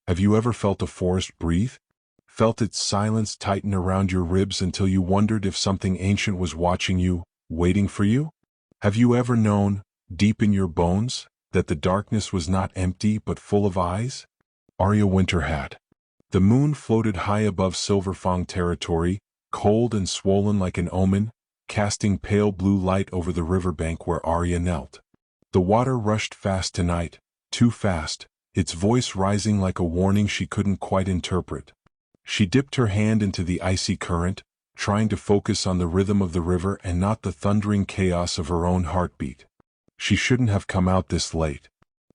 Have you ever felt a forest breathe? Felt its silence tighten around your ribs until you wondered if something ancient was watching you, waiting for you? Have you ever known, deep in your bones, that the darkness was not empty but full of eyes? Aria Wynter had. The moon floated high above Silverfang territory, cold and swollen like an omen, casting pale blue light over the riverbank where Aria knelt. The water rushed fast tonight, too fast, its voice rising like a warning she couldn't quite interpret. She dipped her hand into the icy current, trying to focus on the rhythm of the river and not the thundering chaos of her own heartbeat. She shouldn't have come out this late.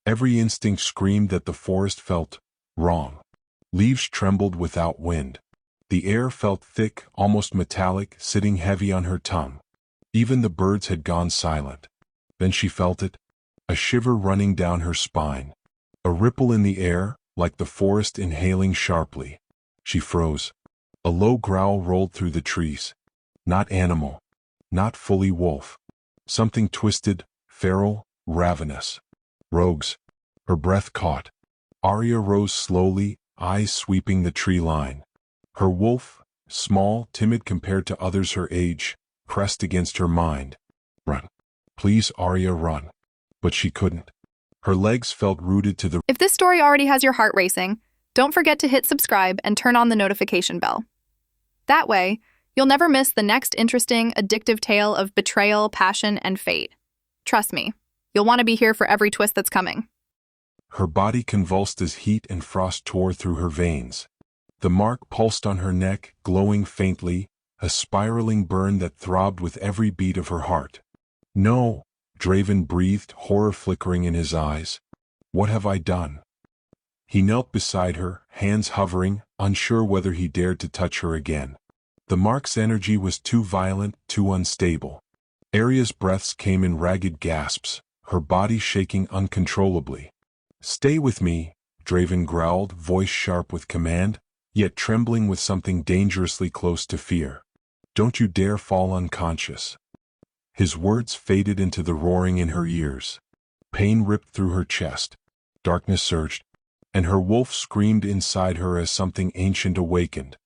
Every instinct screamed that the forest felt wrong. Leaves trembled without wind. The air felt thick, almost metallic, sitting heavy on her tongue. Even the birds had gone silent. Then she felt it, a shiver running down her spine. A ripple in the air, like the forest inhaling sharply. She froze. A low growl rolled through the trees. Not animal. Not fully wolf. Something twisted, feral, ravenous. Rogues. Her breath caught. Aria rose slowly, eyes sweeping the tree line. Her wolf, small, timid compared to others her age, pressed against her mind. Run. Please, Aria, run. But she couldn't. Her legs felt rooted to the... If this story already has your heart racing, don't forget to hit subscribe and turn on the notification bell. That way, you'll never miss the next interesting, addictive tale of betrayal, passion, and fate. Trust me, you'll want to be here for every twist that's coming. Her body convulsed as heat and frost tore through her veins. The mark pulsed on her neck, glowing faintly, a spiraling burn that throbbed with every beat of her heart. No, Draven breathed, horror flickering in his eyes. What have I done? He knelt beside her, hands hovering, unsure whether he dared to touch her again. The mark's energy was too violent, too unstable. Aria's breaths came in ragged gasps, her body shaking uncontrollably. Stay with me, Draven growled, voice sharp with command, yet trembling with something dangerously close to fear. Don't you dare fall unconscious. His words faded into the roaring in her ears. Pain ripped through her chest. Darkness surged, and her wolf screamed inside her as something ancient awakened.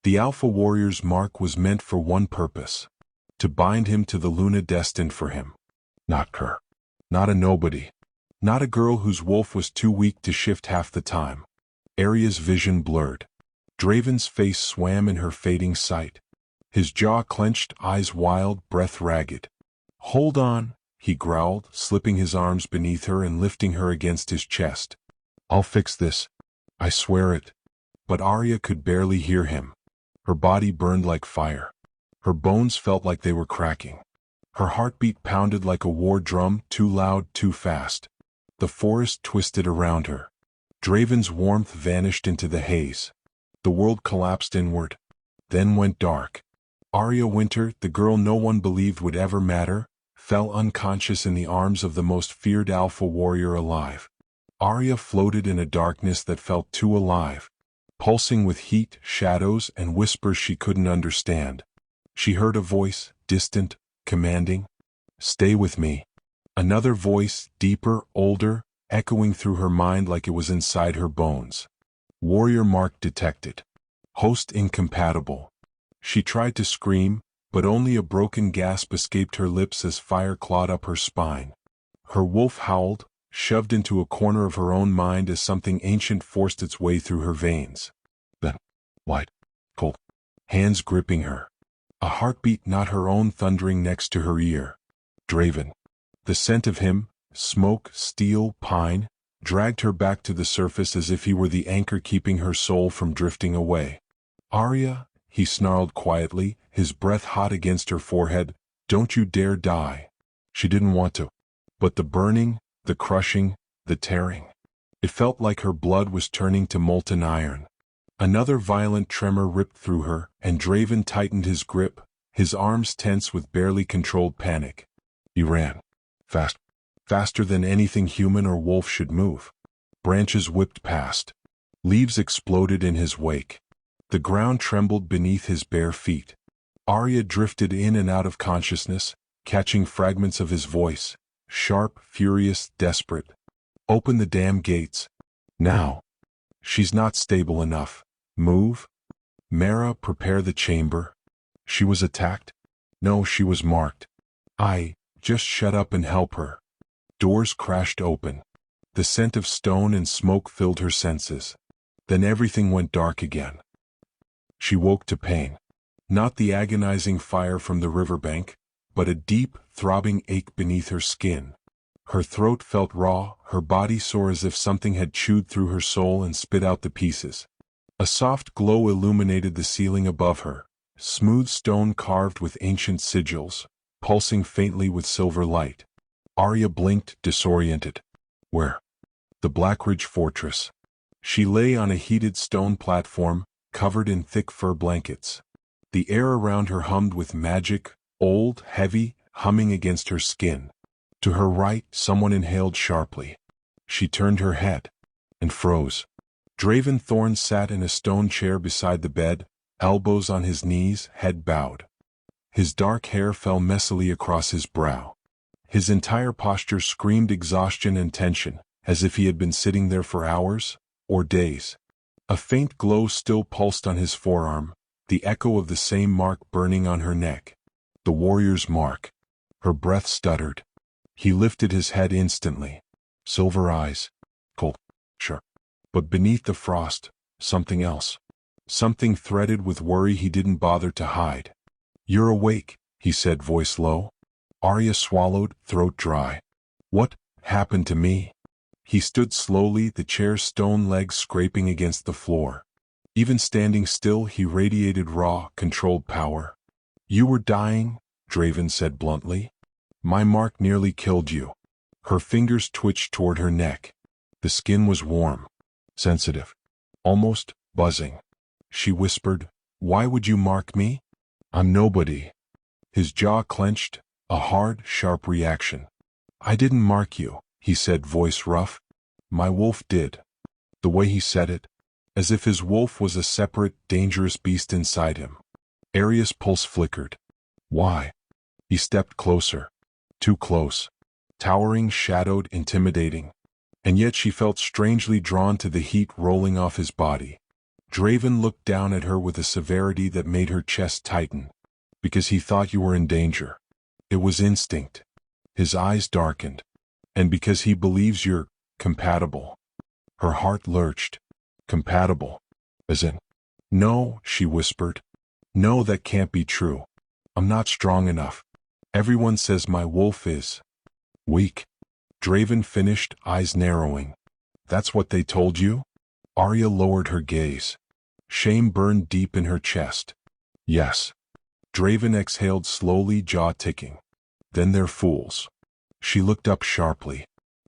The Alpha Warrior's mark was meant for one purpose: to bind him to the Luna destined for him. Not her. Not a nobody. Not a girl whose wolf was too weak to shift half the time. Aria's vision blurred. Draven's face swam in her fading sight. His jaw clenched, eyes wild, breath ragged. Hold on, he growled, slipping his arms beneath her and lifting her against his chest. I'll fix this. I swear it. But Aria could barely hear him. Her body burned like fire. Her bones felt like they were cracking. Her heartbeat pounded like a war drum, too loud, too fast. The forest twisted around her. Draven's warmth vanished into the haze. The world collapsed inward, then went dark. Aria Wynter, the girl no one believed would ever matter, fell unconscious in the arms of the most feared Alpha Warrior alive. Aria floated in a darkness that felt too alive, pulsing with heat, shadows, and whispers she couldn't understand. She heard a voice, distant, commanding, "Stay with me." Another voice, deeper, older, echoing through her mind like it was inside her bones. Warrior mark detected. Host incompatible. She tried to scream, but only a broken gasp escaped her lips as fire clawed up her spine. Her wolf howled, shoved into a corner of her own mind as something ancient forced its way through her veins. Then, white, cold, hands gripping her. A heartbeat not her own thundering next to her ear. Draven. The scent of him, smoke, steel, pine, dragged her back to the surface as if he were the anchor keeping her soul from drifting away. Aria, he snarled quietly, his breath hot against her forehead, don't you dare die. She didn't want to. But the burning, the crushing, the tearing. It felt like her blood was turning to molten iron. Another violent tremor ripped through her, and Draven tightened his grip, his arms tense with barely controlled panic. He ran. Faster than anything human or wolf should move. Branches whipped past. Leaves exploded in his wake. The ground trembled beneath his bare feet. Aria drifted in and out of consciousness, catching fragments of his voice, sharp, furious, desperate. Open the damn gates. Now. She's not stable enough. Move. Mara, prepare the chamber. She was attacked? No, she was marked. Just shut up and help her. Doors crashed open. The scent of stone and smoke filled her senses. Then everything went dark again. She woke to pain. Not the agonizing fire from the riverbank, but a deep, throbbing ache beneath her skin. Her throat felt raw, her body sore as if something had chewed through her soul and spit out the pieces. A soft glow illuminated the ceiling above her, smooth stone carved with ancient sigils, pulsing faintly with silver light. Aria blinked, disoriented. Where? The Blackridge Fortress. She lay on a heated stone platform, covered in thick fur blankets. The air around her hummed with magic, old, heavy, humming against her skin. To her right, someone inhaled sharply. She turned her head and froze. Draven Thorn sat in a stone chair beside the bed, elbows on his knees, head bowed. His dark hair fell messily across his brow. His entire posture screamed exhaustion and tension, as if he had been sitting there for hours or days. A faint glow still pulsed on his forearm, the echo of the same mark burning on her neck. The warrior's mark. Her breath stuttered. He lifted his head instantly. Silver eyes. Cold. Sharp. But beneath the frost, something else. Something threaded with worry he didn't bother to hide. You're awake, he said, voice low. Aria swallowed, throat dry. What happened to me? He stood slowly, the chair's stone legs scraping against the floor. Even standing still, he radiated raw, controlled power. You were dying, Draven said bluntly. My mark nearly killed you. Her fingers twitched toward her neck. The skin was warm, sensitive, almost buzzing. She whispered, Why would you mark me? I'm nobody. His jaw clenched, a hard, sharp reaction. I didn't mark you, he said, voice rough. My wolf did. The way he said it, as if his wolf was a separate, dangerous beast inside him. Aria's pulse flickered. Why? He stepped closer. Too close. Towering, shadowed, intimidating. And yet she felt strangely drawn to the heat rolling off his body. Draven looked down at her with a severity that made her chest tighten. Because he thought you were in danger. It was instinct. His eyes darkened. And because he believes you're compatible. Her heart lurched. Compatible. As in, no, she whispered. No, that can't be true. I'm not strong enough. Everyone says my wolf is weak. Draven finished, eyes narrowing. That's what they told you? Aria lowered her gaze. Shame burned deep in her chest. Yes. Draven exhaled slowly, jaw ticking. Then they're fools. She looked up sharply.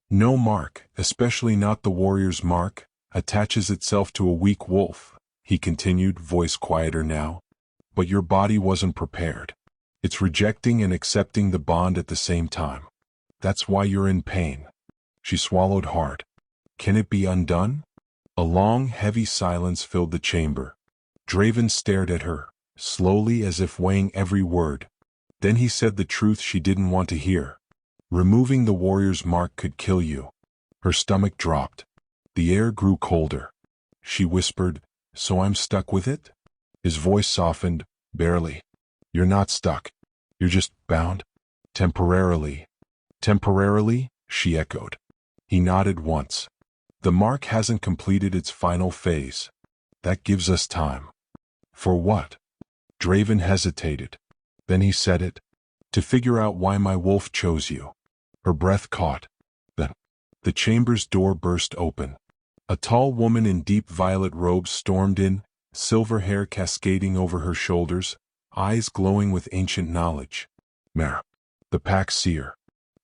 No mark, especially not the warrior's mark, attaches itself to a weak wolf, he continued, voice quieter now. But your body wasn't prepared. It's rejecting and accepting the bond at the same time. That's why you're in pain. She swallowed hard. Can it be undone? A long, heavy silence filled the chamber. Draven stared at her, slowly as if weighing every word. Then he said the truth she didn't want to hear. Removing the warrior's mark could kill you. Her stomach dropped. The air grew colder. She whispered, So I'm stuck with it? His voice softened, barely. You're not stuck. You're just bound. Temporarily. Temporarily, she echoed. He nodded once. The mark hasn't completed its final phase. That gives us time. For what? Draven hesitated. Then he said it. To figure out why my wolf chose you. Her breath caught. Then, the chamber's door burst open. A tall woman in deep violet robes stormed in, silver hair cascading over her shoulders, eyes glowing with ancient knowledge. Mara, the pack seer.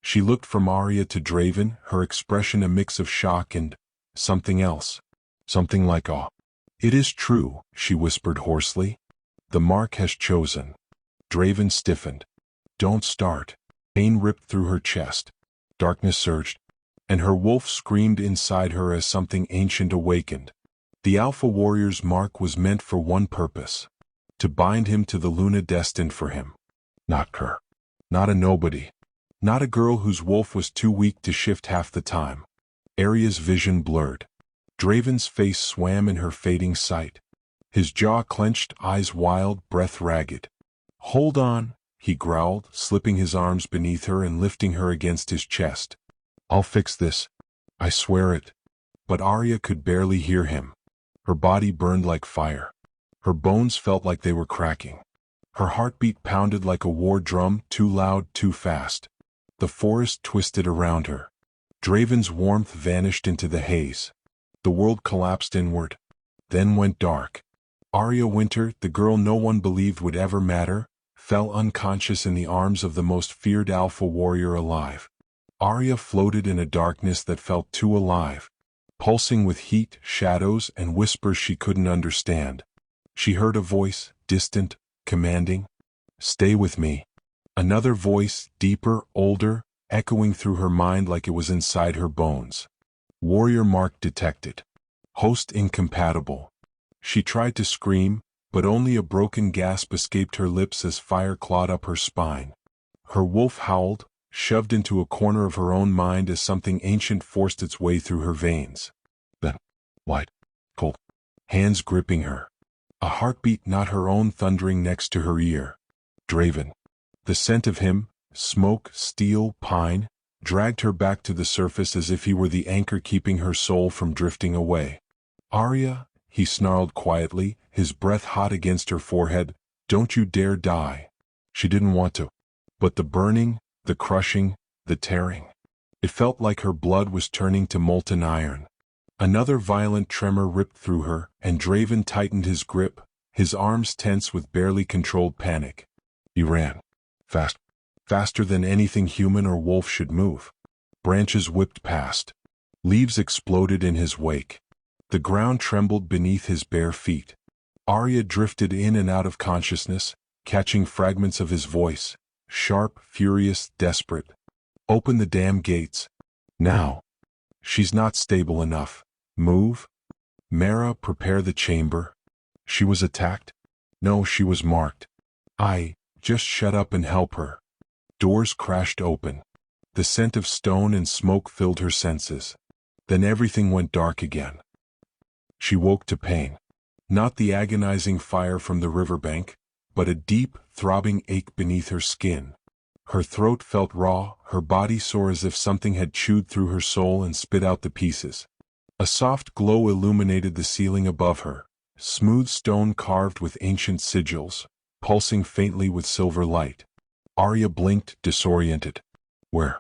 She looked from Aria to Draven, her expression a mix of shock and something else. Something like awe. It is true, she whispered hoarsely. The mark has chosen. Draven stiffened. Don't start. Pain ripped through her chest. Darkness surged. And her wolf screamed inside her as something ancient awakened. The Alpha Warrior's mark was meant for one purpose. To bind him to the Luna destined for him. Not her. Not a nobody. Not a girl whose wolf was too weak to shift half the time. Aria's vision blurred. Draven's face swam in her fading sight. His jaw clenched, eyes wild, breath ragged. "Hold on," he growled, slipping his arms beneath her and lifting her against his chest. "I'll fix this. I swear it." But Aria could barely hear him. Her body burned like fire. Her bones felt like they were cracking. Her heartbeat pounded like a war drum, too loud, too fast. The forest twisted around her. Draven's warmth vanished into the haze. The world collapsed inward, then went dark. Aria Wynter, the girl no one believed would ever matter, fell unconscious in the arms of the most feared Alpha Warrior alive. Aria floated in a darkness that felt too alive, pulsing with heat, shadows, and whispers she couldn't understand. She heard a voice, distant, commanding, "Stay with me." Another voice, deeper, older, echoing through her mind like it was inside her bones. Warrior mark detected. Host incompatible. She tried to scream, but only a broken gasp escaped her lips as fire clawed up her spine. Her wolf howled, shoved into a corner of her own mind as something ancient forced its way through her veins. Then, white, cold, hands gripping her. A heartbeat not her own thundering next to her ear. Draven. The scent of him, smoke, steel, pine, dragged her back to the surface as if he were the anchor keeping her soul from drifting away. "Aria," he snarled quietly, his breath hot against her forehead, "don't you dare die." She didn't want to. But the burning, the crushing, the tearing. It felt like her blood was turning to molten iron. Another violent tremor ripped through her, and Draven tightened his grip, his arms tense with barely controlled panic. He ran. Faster than anything human or wolf should move. Branches whipped past. Leaves exploded in his wake. The ground trembled beneath his bare feet. Aria drifted in and out of consciousness, catching fragments of his voice, sharp, furious, desperate. "Open the damn gates. Now. She's not stable enough. Move. Mara, prepare the chamber." She was attacked? No, she was marked. Just shut up and help her. Doors crashed open. The scent of stone and smoke filled her senses. Then everything went dark again. She woke to pain. Not the agonizing fire from the riverbank, but a deep, throbbing ache beneath her skin. Her throat felt raw, her body sore as if something had chewed through her soul and spit out the pieces. A soft glow illuminated the ceiling above her, smooth stone carved with ancient sigils, pulsing faintly with silver light. Aria blinked, disoriented. Where?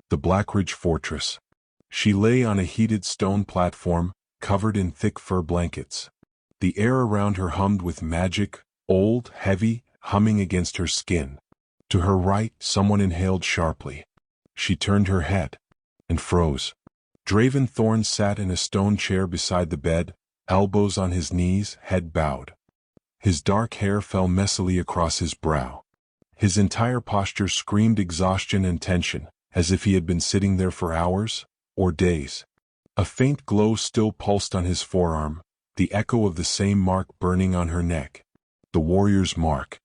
The Blackridge Fortress. She lay on a heated stone platform, covered in thick fur blankets. The air around her hummed with magic, old, heavy, humming against her skin. To her right, someone inhaled sharply. She turned her head and froze. Draven Thorn sat in a stone chair beside the bed, elbows on his knees, head bowed. His dark hair fell messily across his brow. His entire posture screamed exhaustion and tension, as if he had been sitting there for hours or days. A faint glow still pulsed on his forearm, the echo of the same mark burning on her neck. The warrior's mark.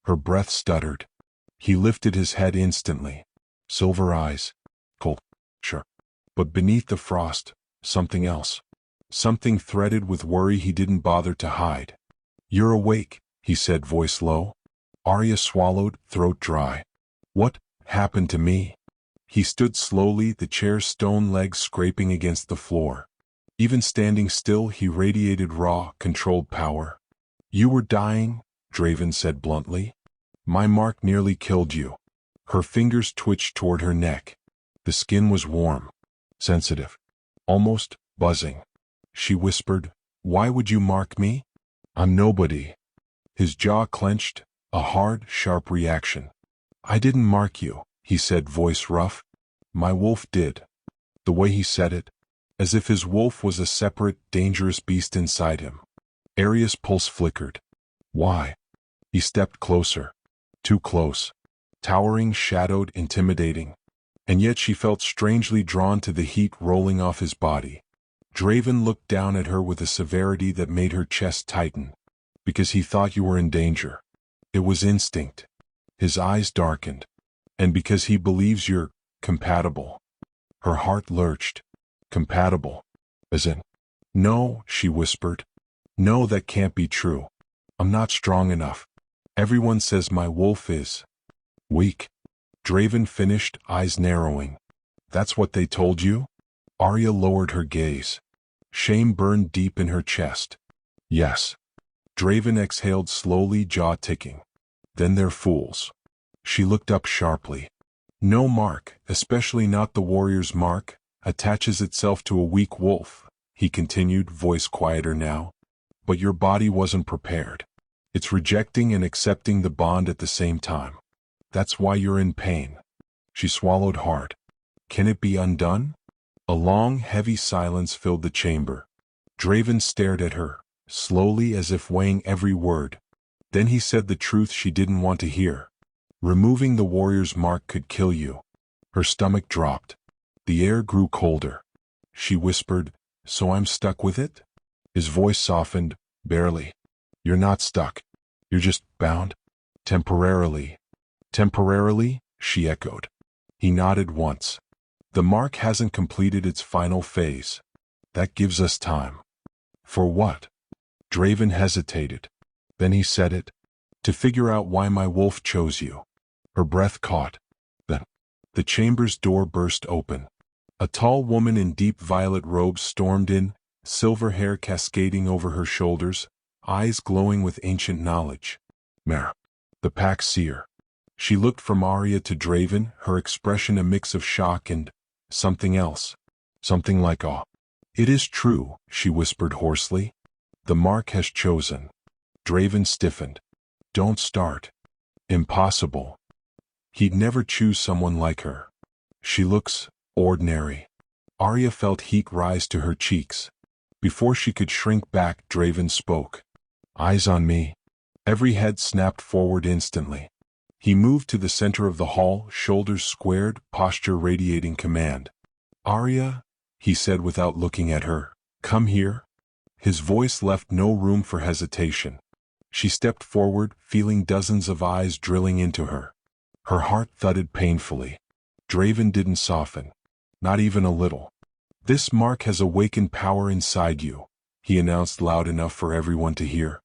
Her breath stuttered. He lifted his head instantly. Silver eyes. Cold. Sure. But beneath the frost, something else. Something threaded with worry he didn't bother to hide. "You're awake," he said, voice low. Aria swallowed, throat dry. "What happened to me?" He stood slowly, the chair's stone legs scraping against the floor. Even standing still, he radiated raw, controlled power. "You were dying," Draven said bluntly. "My mark nearly killed you." Her fingers twitched toward her neck. The skin was warm, sensitive, almost buzzing. She whispered, "Why would you mark me? I'm nobody." His jaw clenched, a hard, sharp reaction. "I didn't mark you," he said, voice rough. "My wolf did." The way he said it, as if his wolf was a separate, dangerous beast inside him. Aria's pulse flickered. "Why?" He stepped closer. Too close. Towering, shadowed, intimidating. And yet she felt strangely drawn to the heat rolling off his body. Draven looked down at her with a severity that made her chest tighten. "Because he thought you were in danger." It was instinct. His eyes darkened. "And because he believes you're compatible." Her heart lurched. Compatible? As in, No, she whispered. No, that can't be true. I'm not strong enough. Everyone says my wolf is weak. Draven finished, eyes narrowing. That's what they told you? Aria lowered her gaze. Shame burned deep in her chest. Yes. Draven exhaled slowly, jaw ticking. Then they're fools. She looked up sharply. No mark, especially not the warrior's mark, attaches itself to a weak wolf, he continued, voice quieter now. But your body wasn't prepared. It's rejecting and accepting the bond at the same time. That's why you're in pain. She swallowed hard. Can it be undone? A long, heavy silence filled the chamber. Draven stared at her, slowly as if weighing every word. Then he said the truth she didn't want to hear. Removing the warrior's mark could kill you. Her stomach dropped. The air grew colder. She whispered, So I'm stuck with it? His voice softened, barely. You're not stuck. You're just bound. Temporarily. Temporarily? She echoed. He nodded once. The mark hasn't completed its final phase. That gives us time. For what? Draven hesitated. Then he said it. To figure out why my wolf chose you. Her breath caught. Then, the chamber's door burst open. A tall woman in deep violet robes stormed in, silver hair cascading over her shoulders, eyes glowing with ancient knowledge. Mara, the pack seer. She looked from Aria to Draven, her expression a mix of shock and something else. Something like awe. It is true, she whispered hoarsely. The mark has chosen. Draven stiffened. Don't start. Impossible. He'd never choose someone like her. She looks ordinary. Aria felt heat rise to her cheeks. Before she could shrink back, Draven spoke. Eyes on me. Every head snapped forward instantly. He moved to the center of the hall, shoulders squared, posture radiating command. Aria, he said without looking at her, come here. His voice left no room for hesitation. She stepped forward, feeling dozens of eyes drilling into her. Her heart thudded painfully. Draven didn't soften. Not even a little. This mark has awakened power inside you, he announced loud enough for everyone to hear.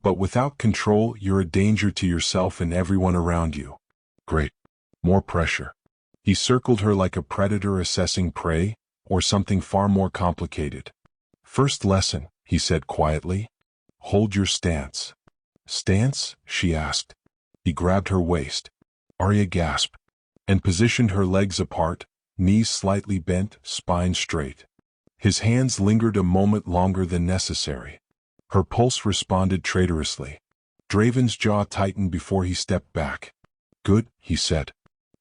But without control, you're a danger to yourself and everyone around you. Great. More pressure. He circled her like a predator assessing prey, or something far more complicated. First lesson, he said quietly. Hold your stance. Stance? She asked. He grabbed her waist. Aria gasped, and positioned her legs apart, knees slightly bent, spine straight. His hands lingered a moment longer than necessary. Her pulse responded traitorously. Draven's jaw tightened before he stepped back. Good, he said.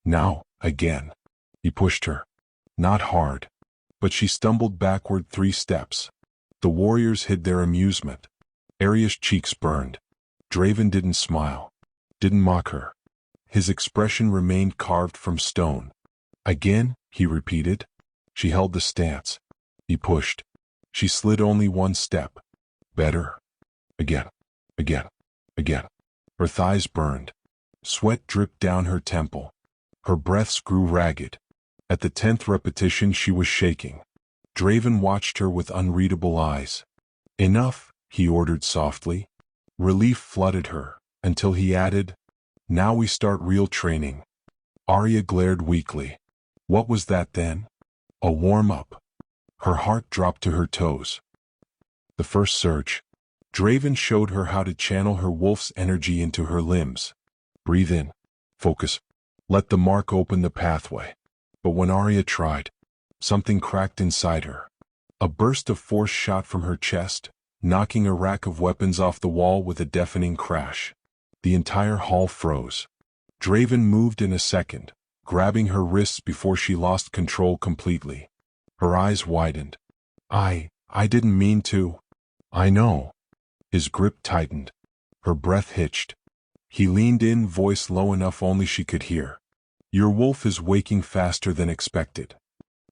Now, again. He pushed her. Not hard. But she stumbled backward 3 steps. The warriors hid their amusement. Aria's cheeks burned. Draven didn't smile. Didn't mock her. His expression remained carved from stone. Again, he repeated. She held the stance. He pushed. She slid only 1 step. Better. Again. Again. Again. Her thighs burned. Sweat dripped down her temple. Her breaths grew ragged. At the 10th repetition she was shaking. Draven watched her with unreadable eyes. Enough, he ordered softly. Relief flooded her, until he added, Now we start real training. Aria glared weakly. What was that then? A warm-up. Her heart dropped to her toes. The first surge. Draven showed her how to channel her wolf's energy into her limbs. Breathe in. Focus. Let the mark open the pathway. But when Aria tried, something cracked inside her. A burst of force shot from her chest, knocking a rack of weapons off the wall with a deafening crash. The entire hall froze. Draven moved in a second, grabbing her wrists before she lost control completely. Her eyes widened. I didn't mean to. I know. His grip tightened. Her breath hitched. He leaned in, voice low enough only she could hear. Your wolf is waking faster than expected.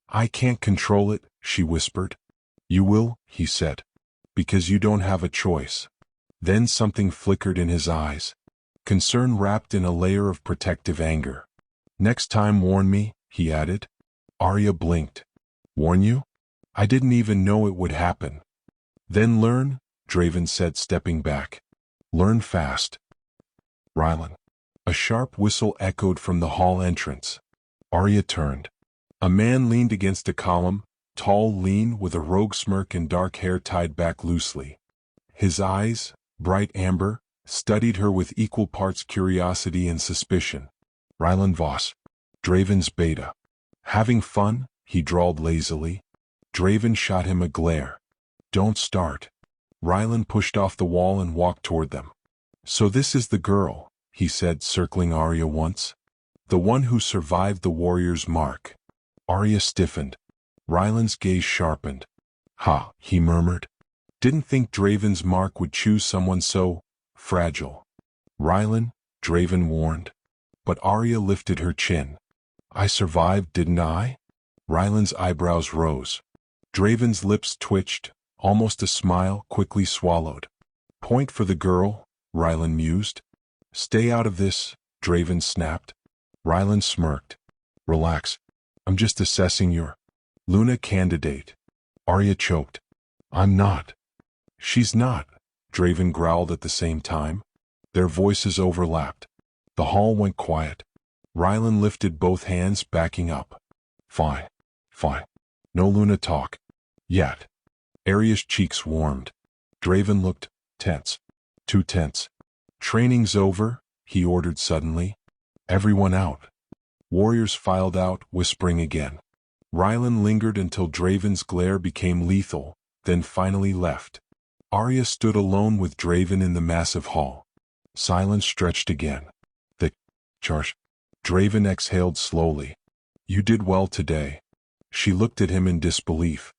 I can't control it, she whispered. You will, he said. Because you don't have a choice. Then something flickered in his eyes. Concern wrapped in a layer of protective anger. Next time warn me, he added. Aria blinked. Warn you? I didn't even know it would happen, Then learn, Draven said, stepping back. Learn fast. Rylan. A sharp whistle echoed from the hall entrance. Aria turned. A man leaned against a column, tall, lean, with a rogue smirk and dark hair tied back loosely. His eyes, bright amber, studied her with equal parts curiosity and suspicion. Rylan Voss. Draven's beta. Having fun? He drawled lazily. Draven shot him a glare. Don't start. Rylan pushed off the wall and walked toward them. So this is the girl, he said, circling Aria once. The one who survived the warrior's mark. Aria stiffened. Rylan's gaze sharpened. Ha, he murmured. Didn't think Draven's mark would choose someone so fragile. Rylan, Draven warned. But Aria lifted her chin. I survived, didn't I? Rylan's eyebrows rose. Draven's lips twitched, almost a smile quickly swallowed. Point for the girl, Rylan mused. Stay out of this, Draven snapped. Rylan smirked. Relax. I'm just assessing your Luna candidate. Aria choked. I'm not. She's not, Draven growled at the same time. Their voices overlapped. The hall went quiet. Rylan lifted both hands, backing up. Fine. Fine. No Luna talk. Yet. Aria's cheeks warmed. Draven looked tense. Too tense. Training's over, he ordered suddenly. Everyone out. Warriors filed out, whispering again. Rylan lingered until Draven's glare became lethal, then finally left. Aria stood alone with Draven in the massive hall. Silence stretched again. The charge. Draven exhaled slowly. You did well today. She looked at him in disbelief.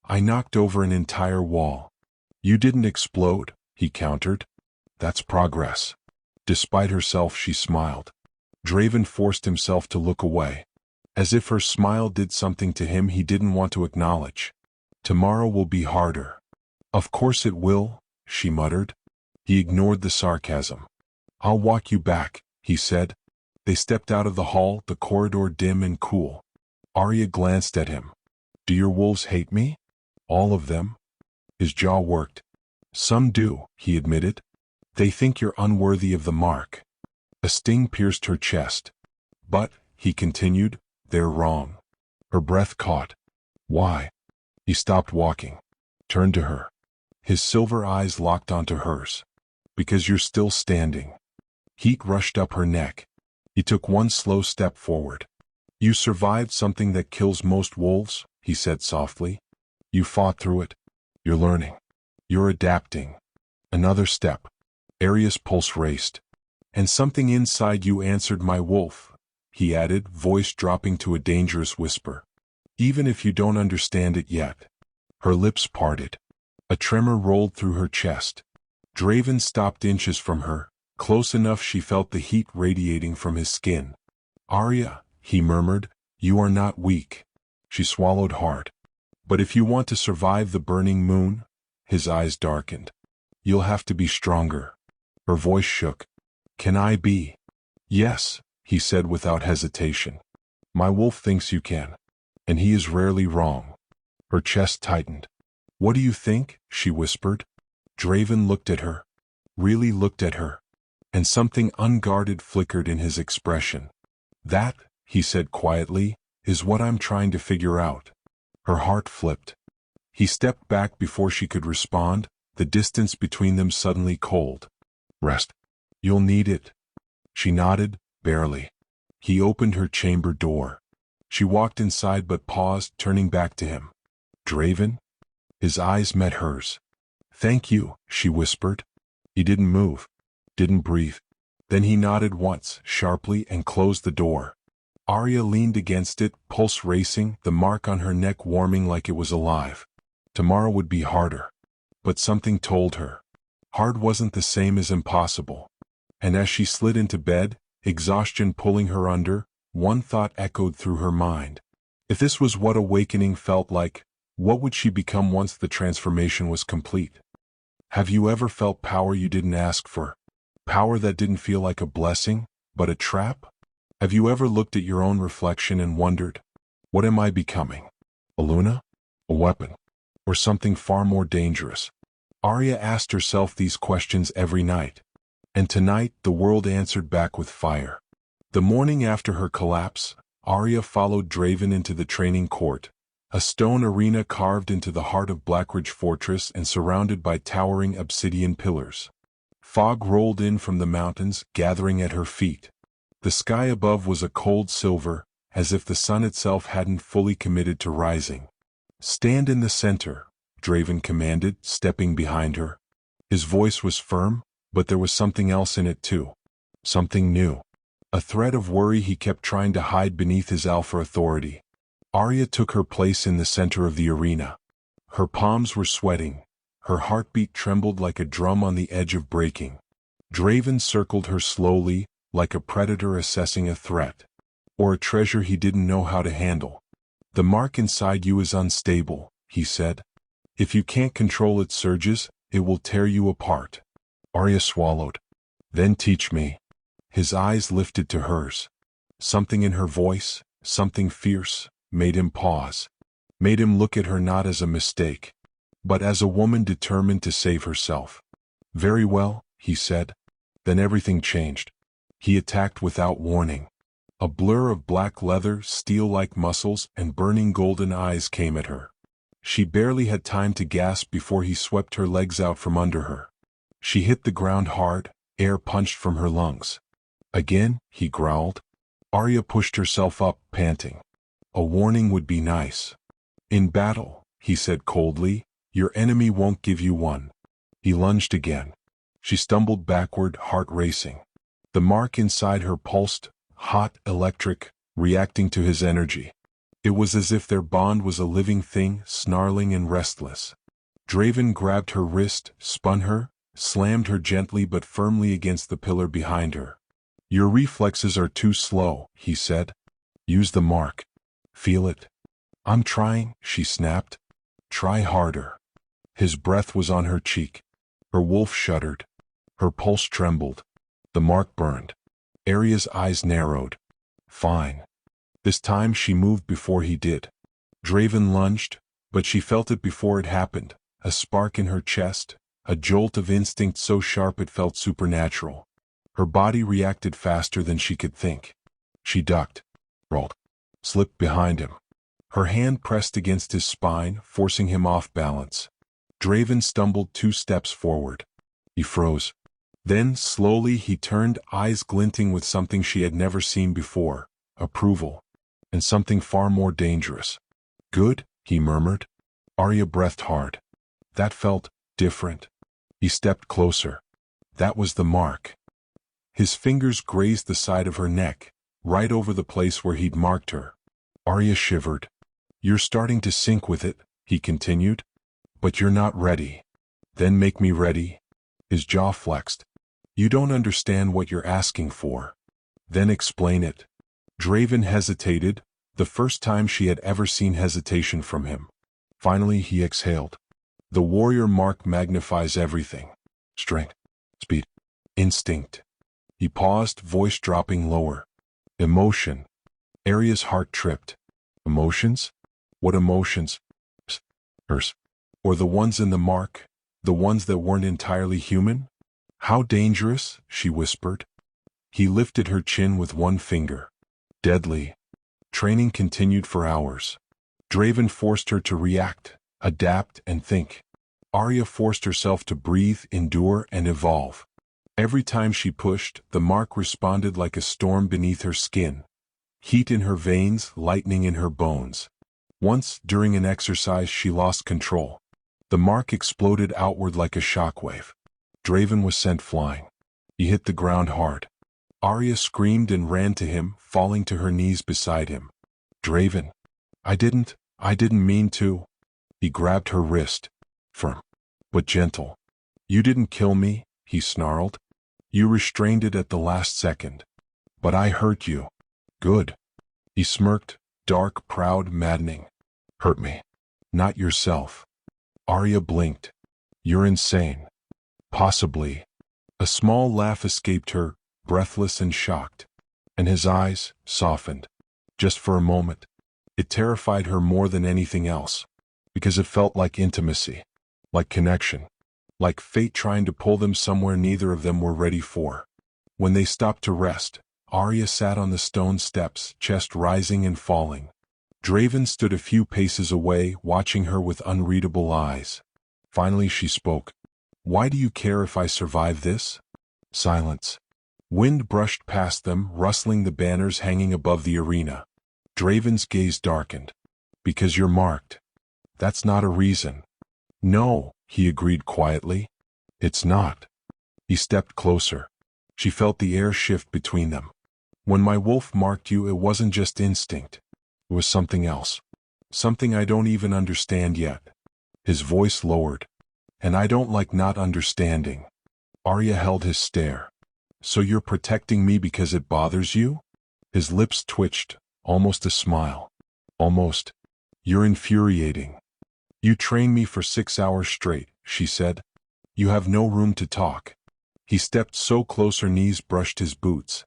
I knocked over an entire wall. You didn't explode, he countered. That's progress. Despite herself, she smiled. Draven forced himself to look away, as if her smile did something to him he didn't want to acknowledge. Tomorrow will be harder. Of course it will, she muttered. He ignored the sarcasm. I'll walk you back, he said. They stepped out of the hall, the corridor dim and cool. Aria glanced at him. Do your wolves hate me? All of them? His jaw worked. Some do, he admitted. They think you're unworthy of the mark. A sting pierced her chest. But, he continued, they're wrong. Her breath caught. Why? He stopped walking. Turned to her. His silver eyes locked onto hers. Because you're still standing. Heat rushed up her neck. He took one slow step forward. You survived something that kills most wolves, he said softly. You fought through it. You're learning. You're adapting. Another step. Aria's pulse raced. And something inside you answered my wolf, he added, voice dropping to a dangerous whisper. Even if you don't understand it yet. Her lips parted. A tremor rolled through her chest. Draven stopped inches from her, close enough she felt the heat radiating from his skin. Aria, he murmured, you are not weak. She swallowed hard. But if you want to survive the burning moon, his eyes darkened. You'll have to be stronger. Her voice shook. Can I be? Yes, he said without hesitation. My wolf thinks you can. And he is rarely wrong. Her chest tightened. What do you think? She whispered. Draven looked at her. Really looked at her. And something unguarded flickered in his expression. That, he said quietly, is what I'm trying to figure out. Her heart flipped. He stepped back before she could respond, the distance between them suddenly cold. Rest. You'll need it. She nodded, barely. He opened her chamber door. She walked inside but paused, turning back to him. Draven? His eyes met hers. Thank you, she whispered. He didn't move. Didn't breathe. Then he nodded once, sharply, and closed the door. Aria leaned against it, pulse racing, the mark on her neck warming like it was alive. Tomorrow would be harder. But something told her. Hard wasn't the same as impossible. And as she slid into bed, exhaustion pulling her under, one thought echoed through her mind. If this was what awakening felt like, what would she become once the transformation was complete? Have you ever felt power you didn't ask for? Power that didn't feel like a blessing, but a trap? Have you ever looked at your own reflection and wondered, what am I becoming? A Luna? A weapon? Or something far more dangerous? Aria asked herself these questions every night. And tonight the world answered back with fire. The morning after her collapse, Aria followed Draven into the training court, a stone arena carved into the heart of Blackridge Fortress and surrounded by towering obsidian pillars. Fog rolled in from the mountains, gathering at her feet. The sky above was a cold silver, as if the sun itself hadn't fully committed to rising. "Stand in the center," Draven commanded, stepping behind her. His voice was firm, but there was something else in it too. Something new. A thread of worry he kept trying to hide beneath his alpha authority. Aria took her place in the center of the arena. Her palms were sweating. Her heartbeat trembled like a drum on the edge of breaking. Draven circled her slowly, like a predator assessing a threat. Or a treasure he didn't know how to handle. "The mark inside you is unstable," he said. "If you can't control its surges, it will tear you apart." Aria swallowed. "Then teach me." His eyes lifted to hers. Something in her voice, something fierce, made him pause. Made him look at her not as a mistake, but as a woman determined to save herself. "Very well," he said. Then everything changed. He attacked without warning. A blur of black leather, steel-like muscles, and burning golden eyes came at her. She barely had time to gasp before he swept her legs out from under her. She hit the ground hard, air punched from her lungs. "Again?" he growled. Aria pushed herself up, panting. A warning would be nice. "In battle," he said coldly, "your enemy won't give you one." He lunged again. She stumbled backward, heart racing. The mark inside her pulsed, hot, electric, reacting to his energy. It was as if their bond was a living thing, snarling and restless. Draven grabbed her wrist, spun her, slammed her gently but firmly against the pillar behind her. "Your reflexes are too slow," he said. "Use the mark. Feel it." "I'm trying," she snapped. "Try harder." His breath was on her cheek. Her wolf shuddered. Her pulse trembled. The mark burned. Aria's eyes narrowed. "Fine." This time she moved before he did. Draven lunged, but she felt it before it happened, a spark in her chest, a jolt of instinct so sharp it felt supernatural. Her body reacted faster than she could think. She ducked, rolled, slipped behind him. Her hand pressed against his spine, forcing him off balance. Draven stumbled 2 steps forward. He froze. Then, slowly, he turned, eyes glinting with something she had never seen before, approval. And something far more dangerous. "Good," he murmured. Aria breathed hard. That felt different. He stepped closer. That was the mark. His fingers grazed the side of her neck, right over the place where he'd marked her. Aria shivered. "You're starting to sync with it," he continued. "But you're not ready." "Then make me ready." His jaw flexed. "You don't understand what you're asking for." "Then explain it." Draven hesitated, the first time she had ever seen hesitation from him. Finally he exhaled. "The warrior mark magnifies everything. Strength, speed, instinct." He paused, voice dropping lower. "Emotion." Aria's heart tripped. "Emotions? What emotions?" "Hers. Or the ones in the mark, the ones that weren't entirely human?" "How dangerous?" she whispered. He lifted her chin with one finger. "Deadly." Training continued for hours. Draven forced her to react, adapt, and think. Aria forced herself to breathe, endure, and evolve. Every time she pushed, the mark responded like a storm beneath her skin. Heat in her veins, lightning in her bones. Once, during an exercise, she lost control. The mark exploded outward like a shockwave. Draven was sent flying. He hit the ground hard. Aria screamed and ran to him, falling to her knees beside him. "Draven, I didn't mean to." He grabbed her wrist. Firm, but gentle. "You didn't kill me," he snarled. "You restrained it at the last second. But I hurt you." "Good." He smirked, dark, proud, maddening. "Hurt me. Not yourself." Aria blinked. "You're insane." "Possibly." A small laugh escaped her, breathless and shocked. And his eyes softened. Just for a moment. It terrified her more than anything else. Because it felt like intimacy. Like connection. like fate trying to pull them somewhere neither of them were ready for. When they stopped to rest, Aria sat on the stone steps, chest rising and falling. Draven stood a few paces away, watching her with unreadable eyes. Finally she spoke. "Why do you care if I survive this?" Silence. Wind brushed past them, rustling the banners hanging above the arena. Draven's gaze darkened. "Because you're marked." "That's not a reason." "No," he agreed quietly. "It's not." He stepped closer. She felt the air shift between them. "When my wolf marked you, it wasn't just instinct. It was something else. Something I don't even understand yet." His voice lowered. "And I don't like not understanding." Aria held his stare. "So you're protecting me because it bothers you?" His lips twitched, almost a smile. "Almost. You're infuriating." "You trained me for 6 hours straight," she said. "You have no room to talk." He stepped so close her knees brushed his boots.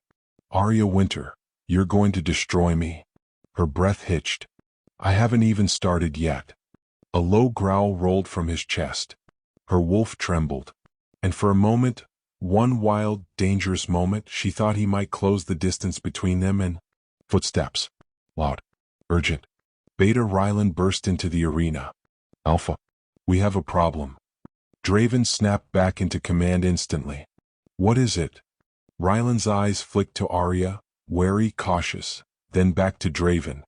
"Aria Wynter, you're going to destroy me." Her breath hitched. "I haven't even started yet." A low growl rolled from his chest. Her wolf trembled. And for a moment, one wild, dangerous moment, she thought he might close the distance between them and... Footsteps. Loud. Urgent. Beta Rylan burst into the arena. "Alpha, we have a problem." Draven snapped back into command instantly. "What is it?" Rylan's eyes flicked to Aria, wary, cautious, then back to Draven.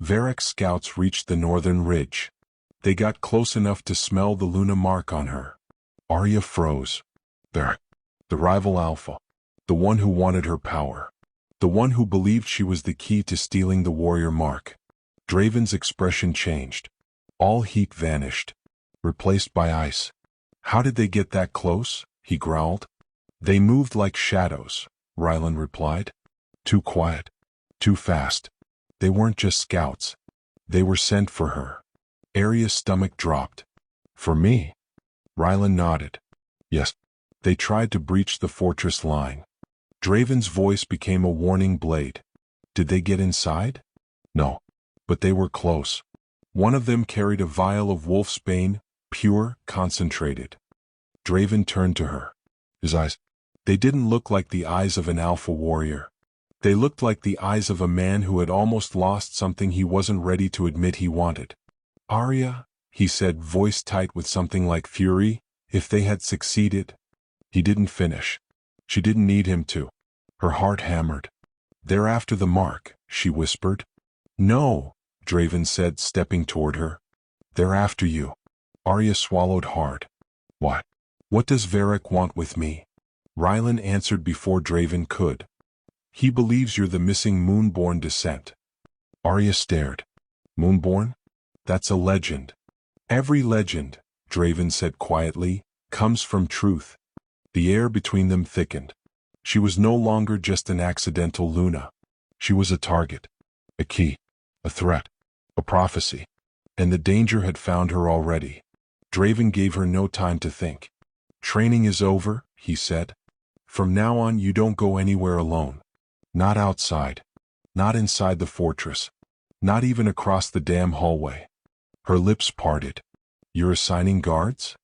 Varric's scouts reached the northern ridge. They got close enough to smell the Luna mark on her. Aria froze. Varric. The rival Alpha. The one who wanted her power. The one who believed she was the key to stealing the warrior mark. Draven's expression changed. All heat vanished, replaced by ice. "How did they get that close?" he growled. "They moved like shadows," Rylan replied. "Too quiet. Too fast. They weren't just scouts. They were sent for her." Aria's stomach dropped. "For me?" Rylan nodded. "Yes. They tried to breach the fortress line." Draven's voice became a warning blade. "Did they get inside?" "No. But they were close. One of them carried a vial of wolf's bane, pure, concentrated." Draven turned to her. His eyes. They didn't look like the eyes of an alpha warrior. They looked like the eyes of a man who had almost lost something he wasn't ready to admit he wanted. "Aria," he said, voice tight with something like fury, "if they had succeeded..." He didn't finish. She didn't need him to. Her heart hammered. "They're after the mark," she whispered. "No," Draven said, stepping toward her. "They're after you." Aria swallowed hard. "What? What does Varric want with me?" Rylan answered before Draven could. "He believes you're the missing Moonborn descent." Aria stared. "Moonborn? That's a legend." "Every legend," Draven said quietly, "comes from truth." The air between them thickened. She was no longer just an accidental Luna. She was a target, a key, a threat, a prophecy. And the danger had found her already. Draven gave her no time to think. "Training is over," he said. "From now on you don't go anywhere alone. Not outside. Not inside the fortress. Not even across the damn hallway." Her lips parted. "You're assigning guards?"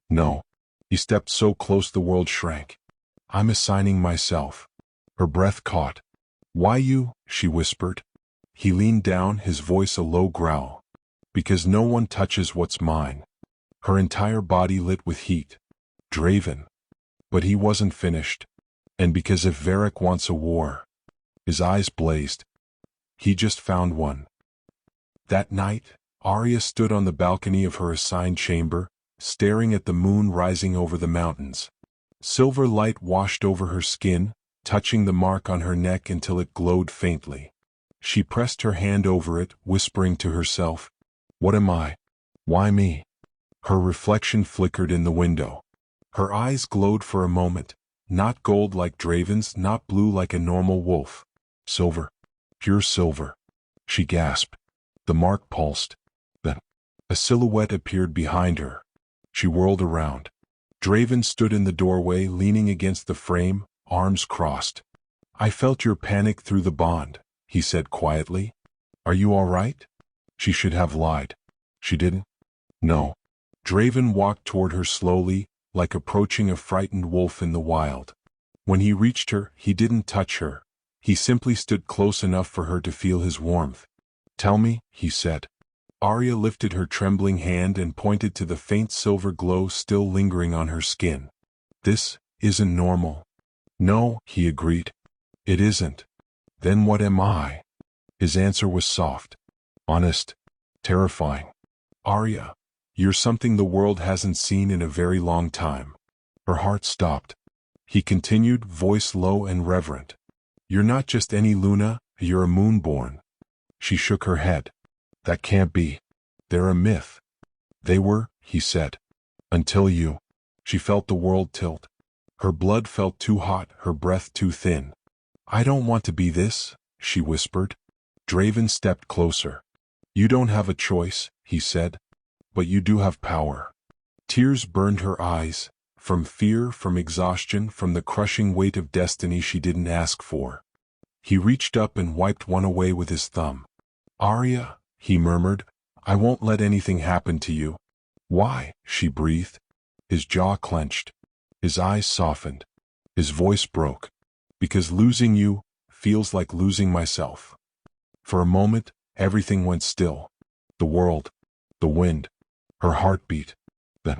"No." He stepped so close the world shrank. "I'm assigning myself." Her breath caught. "Why you?" she whispered. He leaned down, his voice a low growl. "Because no one touches what's mine." Her entire body lit with heat. Draven. But he wasn't finished. And because if Varric wants a war... His eyes blazed. He just found one. That night, Aria stood on the balcony of her assigned chamber, staring at the moon rising over the mountains. Silver light washed over her skin, touching the mark on her neck until it glowed faintly. She pressed her hand over it, whispering to herself, "What am I? Why me?" Her reflection flickered in the window. Her eyes glowed for a moment, not gold like Draven's, not blue like a normal wolf. Silver. Pure silver. She gasped. The mark pulsed. Then, a silhouette appeared behind her. She whirled around. Draven stood in the doorway, leaning against the frame, arms crossed. "I felt your panic through the bond," he said quietly. "Are you all right?" She should have lied. She didn't. "No." Draven walked toward her slowly, like approaching a frightened wolf in the wild. When he reached her, he didn't touch her. He simply stood close enough for her to feel his warmth. "Tell me," he said. Aria lifted her trembling hand and pointed to the faint silver glow still lingering on her skin. "This isn't normal." "No," he agreed. "It isn't." "Then what am I?" His answer was soft, honest, terrifying. "Aria, you're something the world hasn't seen in a very long time." Her heart stopped. He continued, voice low and reverent. "You're not just any Luna, you're a moonborn." She shook her head. "That can't be. They're a myth." "They were," he said. "Until you." She felt the world tilt. Her blood felt too hot, her breath too thin. "I don't want to be this," she whispered. Draven stepped closer. "You don't have a choice," he said. "But you do have power." Tears burned her eyes, from fear, from exhaustion, from the crushing weight of destiny she didn't ask for. He reached up and wiped one away with his thumb. "Aria," he murmured, "I won't let anything happen to you." "Why?" she breathed. His jaw clenched. His eyes softened. His voice broke. "Because losing you feels like losing myself." For a moment, everything went still. The world, the wind, her heartbeat. Then,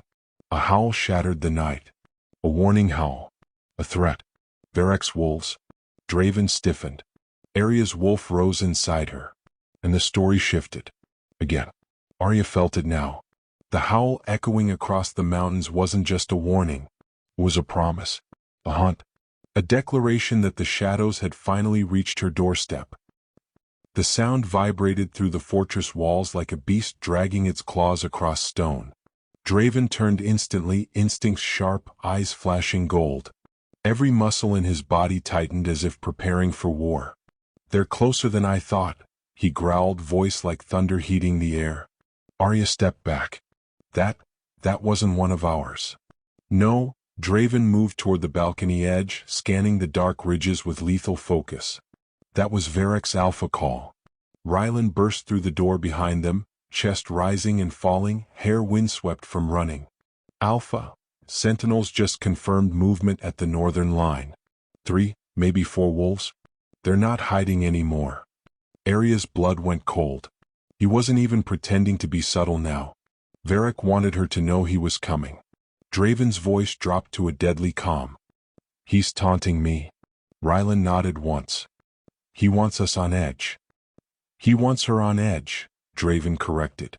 a howl shattered the night. A warning howl. A threat. Varric's wolves. Draven stiffened. Aria's wolf rose inside her. And the story shifted. Again. Aria felt it now. The howl echoing across the mountains wasn't just a warning. It was a promise. A hunt. A declaration that the shadows had finally reached her doorstep. The sound vibrated through the fortress walls like a beast dragging its claws across stone. Draven turned instantly, instincts sharp, eyes flashing gold. Every muscle in his body tightened as if preparing for war. "They're closer than I thought," he growled, voice like thunder heating the air. Aria stepped back. That wasn't one of ours." "No." Draven moved toward the balcony edge, scanning the dark ridges with lethal focus. "That was Varric's alpha call." Rylan burst through the door behind them, chest rising and falling, hair windswept from running. "Alpha." Sentinels just confirmed movement at the northern line. 3, maybe 4 wolves. They're not hiding anymore. Aria's blood went cold. He wasn't even pretending to be subtle now. Varric wanted her to know he was coming. Draven's voice dropped to a deadly calm. "He's taunting me." Rylan nodded once. "He wants us on edge." "He wants her on edge," Draven corrected.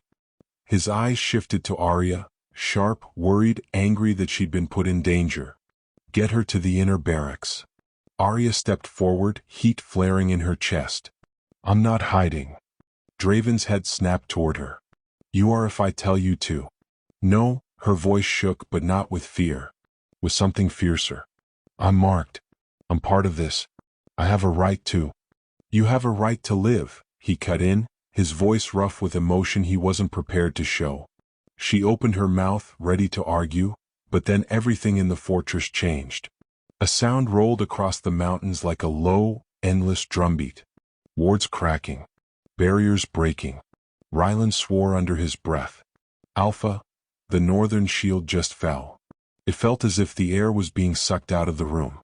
His eyes shifted to Aria, sharp, worried, angry that she'd been put in danger. "Get her to the inner barracks." Aria stepped forward, heat flaring in her chest. "I'm not hiding." Draven's head snapped toward her. "You are if I tell you to." "No." Her voice shook, but not with fear. With something fiercer. "I'm marked. I'm part of this. I have a right to." "You have a right to live," he cut in, his voice rough with emotion he wasn't prepared to show. She opened her mouth, ready to argue, but then everything in the fortress changed. A sound rolled across the mountains like a low, endless drumbeat. Wards cracking. Barriers breaking. Rylan swore under his breath. "Alpha." The northern shield just fell. It felt as if the air was being sucked out of the room.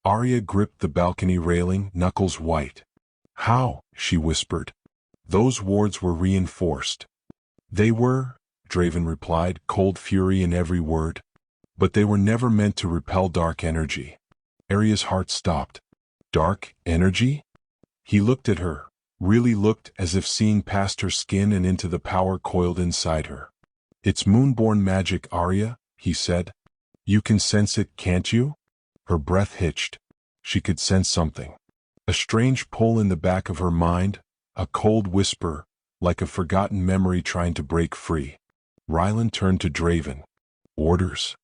Aria gripped the balcony railing, knuckles white. "How?" she whispered. "Those wards were reinforced." "They were," Draven replied, cold fury in every word. "But they were never meant to repel dark energy." Aria's heart stopped. "Dark energy?" He looked at her, really looked, as if seeing past her skin and into the power coiled inside her. "It's moonborn magic, Aria," he said. "You can sense it, can't you?" Her breath hitched. She could sense something. A strange pull in the back of her mind, a cold whisper, like a forgotten memory trying to break free. Rylan turned to Draven. "Orders."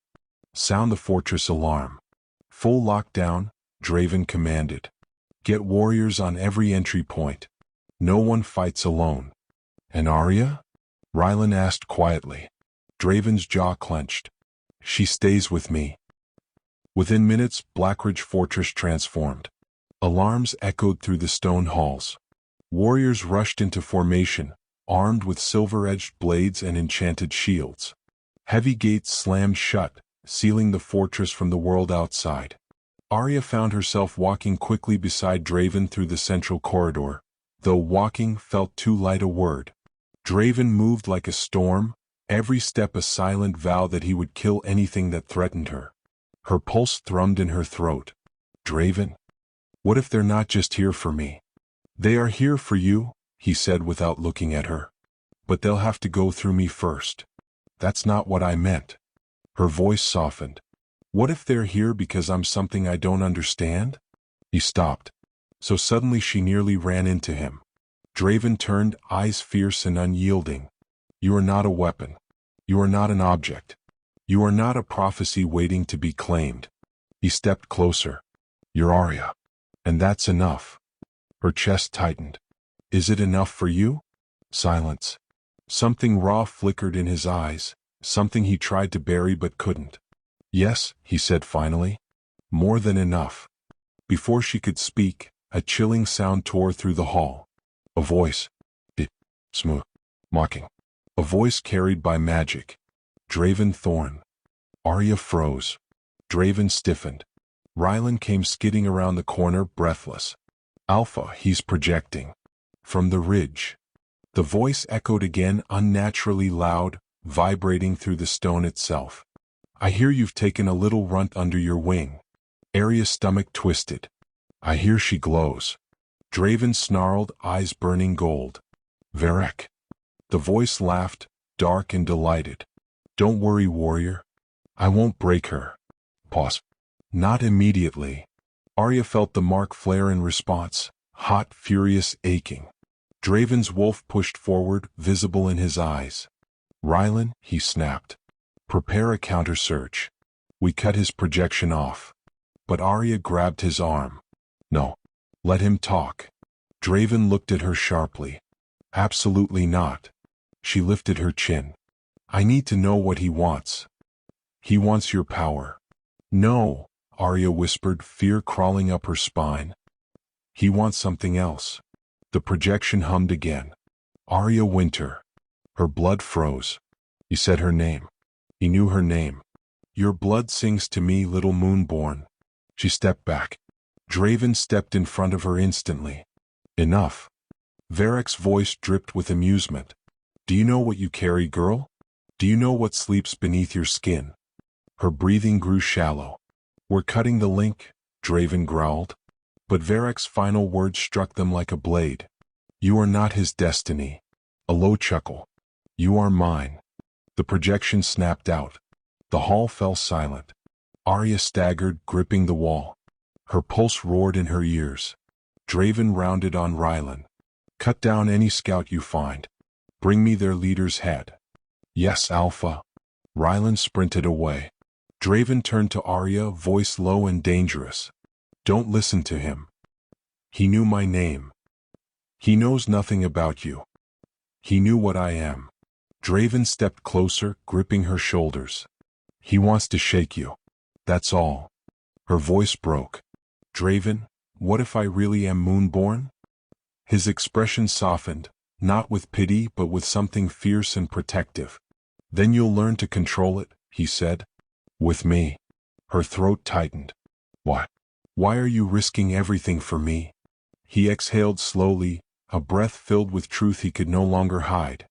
"Sound the fortress alarm." "Full lockdown," Draven commanded. "Get warriors on every entry point. No one fights alone." "And Aria?" Rylan asked quietly. Draven's jaw clenched. "She stays with me." Within minutes, Blackridge Fortress transformed. Alarms echoed through the stone halls. Warriors rushed into formation, armed with silver-edged blades and enchanted shields. Heavy gates slammed shut, sealing the fortress from the world outside. Aria found herself walking quickly beside Draven through the central corridor, though walking felt too light a word. Draven moved like a storm, every step a silent vow that he would kill anything that threatened her. Her pulse thrummed in her throat. Draven? What if they're not just here for me? They are here for you, he said without looking at her. But they'll have to go through me first. That's not what I meant. Her voice softened. What if they're here because I'm something I don't understand? He stopped. So suddenly she nearly ran into him. Draven turned, eyes fierce and unyielding. You are not a weapon. You are not an object. You are not a prophecy waiting to be claimed. He stepped closer. You're Aria. And that's enough. Her chest tightened. Is it enough for you? Silence. Something raw flickered in his eyes, something he tried to bury but couldn't. Yes, he said finally. More than enough. Before she could speak, a chilling sound tore through the hall. A voice. Smooth. Mocking. A voice carried by magic. Draven Thorn. Aria froze. Draven stiffened. Rylan came skidding around the corner, breathless. Alpha, he's projecting. From the ridge. The voice echoed again, unnaturally loud, vibrating through the stone itself. I hear you've taken a little runt under your wing. Aria's stomach twisted. I hear she glows. Draven snarled, eyes burning gold. Varek. The voice laughed, dark and delighted. Don't worry, warrior. I won't break her. Pause. Not immediately. Aria felt the mark flare in response, hot, furious, aching. Draven's wolf pushed forward, visible in his eyes. Rylan, he snapped. Prepare a counter-search. We cut his projection off. But Aria grabbed his arm. No. Let him talk. Draven looked at her sharply. Absolutely not. She lifted her chin. I need to know what he wants. He wants your power. No, Aria whispered, fear crawling up her spine. He wants something else. The projection hummed again. Aria Wynter. Her blood froze. He said her name. He knew her name. Your blood sings to me, little moonborn. She stepped back. Draven stepped in front of her instantly. Enough. Varek's voice dripped with amusement. Do you know what you carry, girl? Do you know what sleeps beneath your skin? Her breathing grew shallow. We're cutting the link, Draven growled. But Varek's final words struck them like a blade. You are not his destiny. A low chuckle. You are mine. The projection snapped out. The hall fell silent. Aria staggered, gripping the wall. Her pulse roared in her ears. Draven rounded on Rylan. Cut down any scout you find. Bring me their leader's head. Yes, Alpha. Rylan sprinted away. Draven turned to Aria, voice low and dangerous. Don't listen to him. He knew my name. He knows nothing about you. He knew what I am. Draven stepped closer, gripping her shoulders. He wants to shake you. That's all. Her voice broke. Draven, what if I really am Moonborn? His expression softened, not with pity but with something fierce and protective. Then you'll learn to control it, he said. With me. Her throat tightened. Why? Why are you risking everything for me? He exhaled slowly, a breath filled with truth he could no longer hide.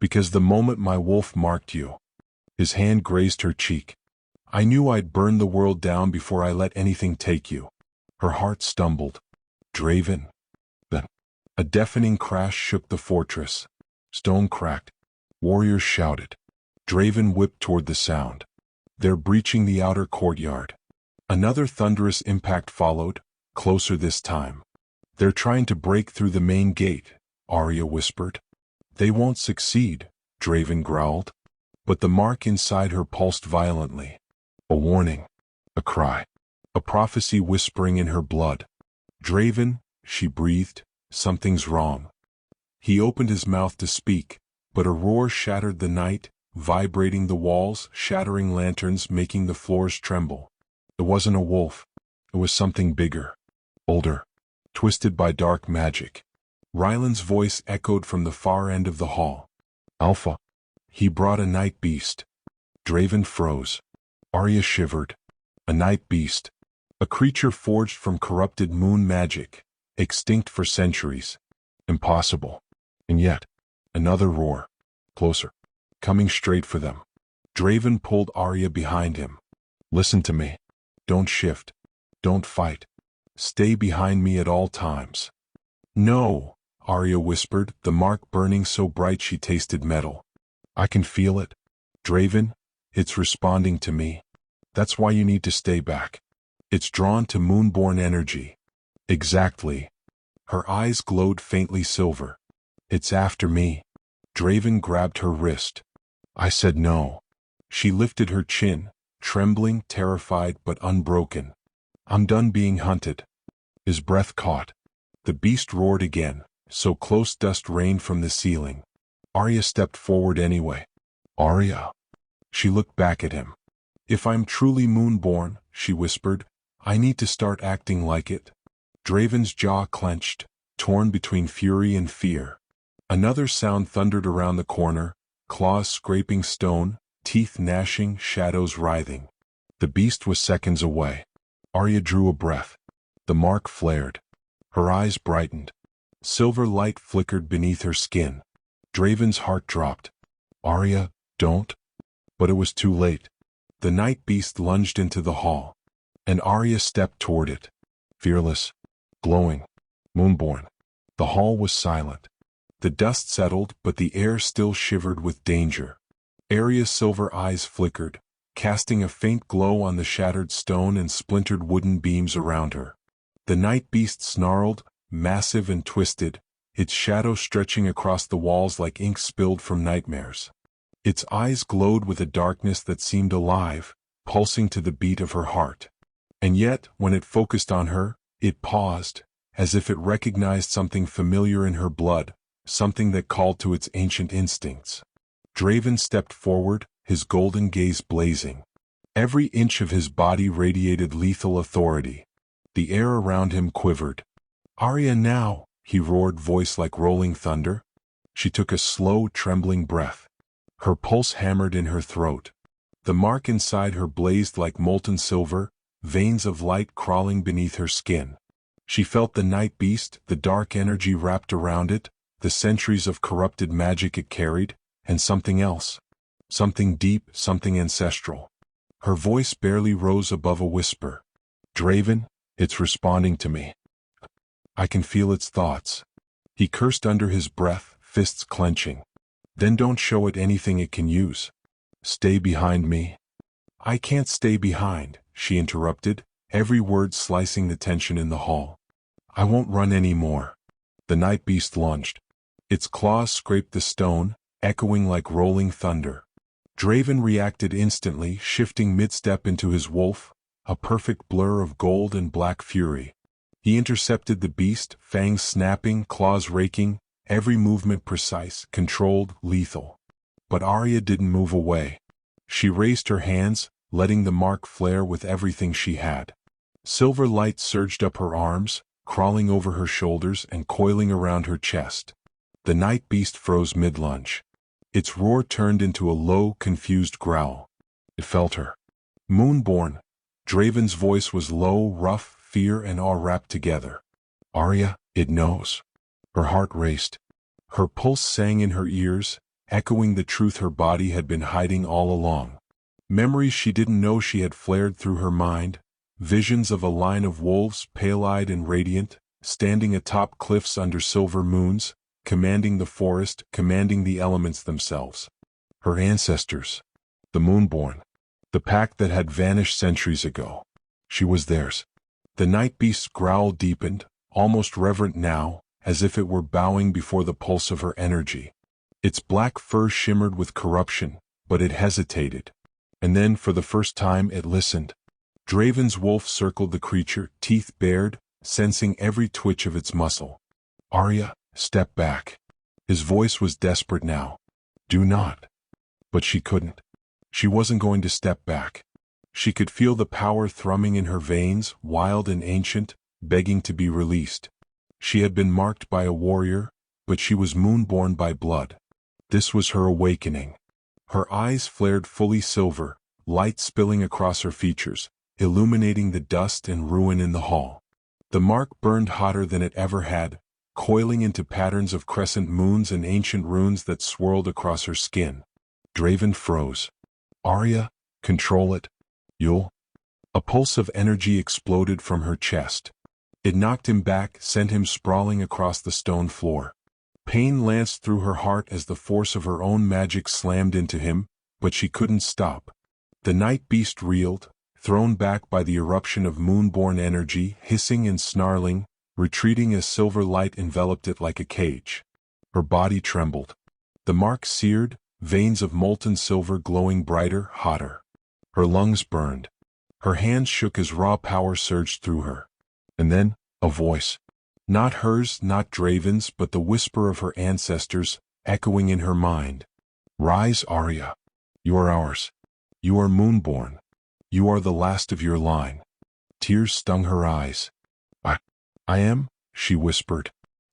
Because the moment my wolf marked you. His hand grazed her cheek. I knew I'd burn the world down before I let anything take you. Her heart stumbled. Draven. Then. A deafening crash shook the fortress. Stone cracked. Warriors shouted. Draven whipped toward the sound. They're breaching the outer courtyard. Another thunderous impact followed, closer this time. They're trying to break through the main gate, Aria whispered. They won't succeed, Draven growled. But the mark inside her pulsed violently. A warning. A cry. A prophecy whispering in her blood. Draven, she breathed, something's wrong. He opened his mouth to speak, but a roar shattered the night, vibrating the walls, shattering lanterns, making the floors tremble. It wasn't a wolf. It was something bigger. Older. Twisted by dark magic. Rylan's voice echoed from the far end of the hall. Alpha. He brought a night beast. Draven froze. Aria shivered. A night beast. A creature forged from corrupted moon magic, extinct for centuries. Impossible. And yet, another roar. Closer. Coming straight for them. Draven pulled Aria behind him. Listen to me. Don't shift. Don't fight. Stay behind me at all times. No, Aria whispered, the mark burning so bright she tasted metal. I can feel it. Draven, it's responding to me. That's why you need to stay back. It's drawn to moonborn energy. Exactly. Her eyes glowed faintly silver. It's after me. Draven grabbed her wrist. I said no. She lifted her chin, trembling, terrified but unbroken. I'm done being hunted. His breath caught. The beast roared again, so close dust rained from the ceiling. Aria stepped forward anyway. Aria. She looked back at him. If I'm truly moonborn, she whispered, I need to start acting like it. Draven's jaw clenched, torn between fury and fear. Another sound thundered around the corner, claws scraping stone, teeth gnashing, shadows writhing. The beast was seconds away. Aria drew a breath. The mark flared. Her eyes brightened. Silver light flickered beneath her skin. Draven's heart dropped. Aria, don't. But it was too late. The night beast lunged into the hall, and Aria stepped toward it. Fearless, glowing, moonborn. The hall was silent. The dust settled, but the air still shivered with danger. Aria's silver eyes flickered, casting a faint glow on the shattered stone and splintered wooden beams around her. The night beast snarled, massive and twisted, its shadow stretching across the walls like ink spilled from nightmares. Its eyes glowed with a darkness that seemed alive, pulsing to the beat of her heart. And yet, when it focused on her, it paused, as if it recognized something familiar in her blood, something that called to its ancient instincts. Draven stepped forward, his golden gaze blazing. Every inch of his body radiated lethal authority. The air around him quivered. Aria now, he roared, voice like rolling thunder. She took a slow, trembling breath. Her pulse hammered in her throat. The mark inside her blazed like molten silver, veins of light crawling beneath her skin. She felt the night beast, the dark energy wrapped around it, the centuries of corrupted magic it carried, and something else. Something deep, something ancestral. Her voice barely rose above a whisper. Draven, it's responding to me. I can feel its thoughts. He cursed under his breath, fists clenching. Then don't show it anything it can use. Stay behind me. I can't stay behind, she interrupted, every word slicing the tension in the hall. I won't run any more. The night beast lunged. Its claws scraped the stone, echoing like rolling thunder. Draven reacted instantly, shifting mid-step into his wolf, a perfect blur of gold and black fury. He intercepted the beast, fangs snapping, claws raking, every movement precise, controlled, lethal. But Aria didn't move away. She raised her hands, letting the mark flare with everything she had. Silver light surged up her arms, crawling over her shoulders and coiling around her chest. The night beast froze mid-lunge. Its roar turned into a low, confused growl. It felt her. Moonborn. Draven's voice was low, rough, fear and awe wrapped together. Aria, it knows. Her heart raced. Her pulse sang in her ears, echoing the truth her body had been hiding all along. Memories she didn't know she had flared through her mind, visions of a line of wolves, pale-eyed and radiant, standing atop cliffs under silver moons, commanding the forest, commanding the elements themselves. Her ancestors. The Moonborn. The pack that had vanished centuries ago. She was theirs. The night beast's growl deepened, almost reverent now, as if it were bowing before the pulse of her energy. Its black fur shimmered with corruption, but it hesitated. And then, for the first time, it listened. Draven's wolf circled the creature, teeth bared, sensing every twitch of its muscle. Aria, step back. His voice was desperate now. Do not. But she couldn't. She wasn't going to step back. She could feel the power thrumming in her veins, wild and ancient, begging to be released. She had been marked by a warrior, but she was moonborn by blood. This was her awakening. Her eyes flared fully silver, light spilling across her features, illuminating the dust and ruin in the hall. The mark burned hotter than it ever had, coiling into patterns of crescent moons and ancient runes that swirled across her skin. Draven froze. "Aria, control it. You'll—" A pulse of energy exploded from her chest. It knocked him back, sent him sprawling across the stone floor. Pain lanced through her heart as the force of her own magic slammed into him, but she couldn't stop. The night beast reeled, thrown back by the eruption of moonborn energy, hissing and snarling, retreating as silver light enveloped it like a cage. Her body trembled. The mark seared, veins of molten silver glowing brighter, hotter. Her lungs burned. Her hands shook as raw power surged through her. And then, a voice. Not hers, not Draven's, but the whisper of her ancestors, echoing in her mind. "Rise, Aria. You are ours. You are moonborn. You are the last of your line." Tears stung her eyes. I am," she whispered.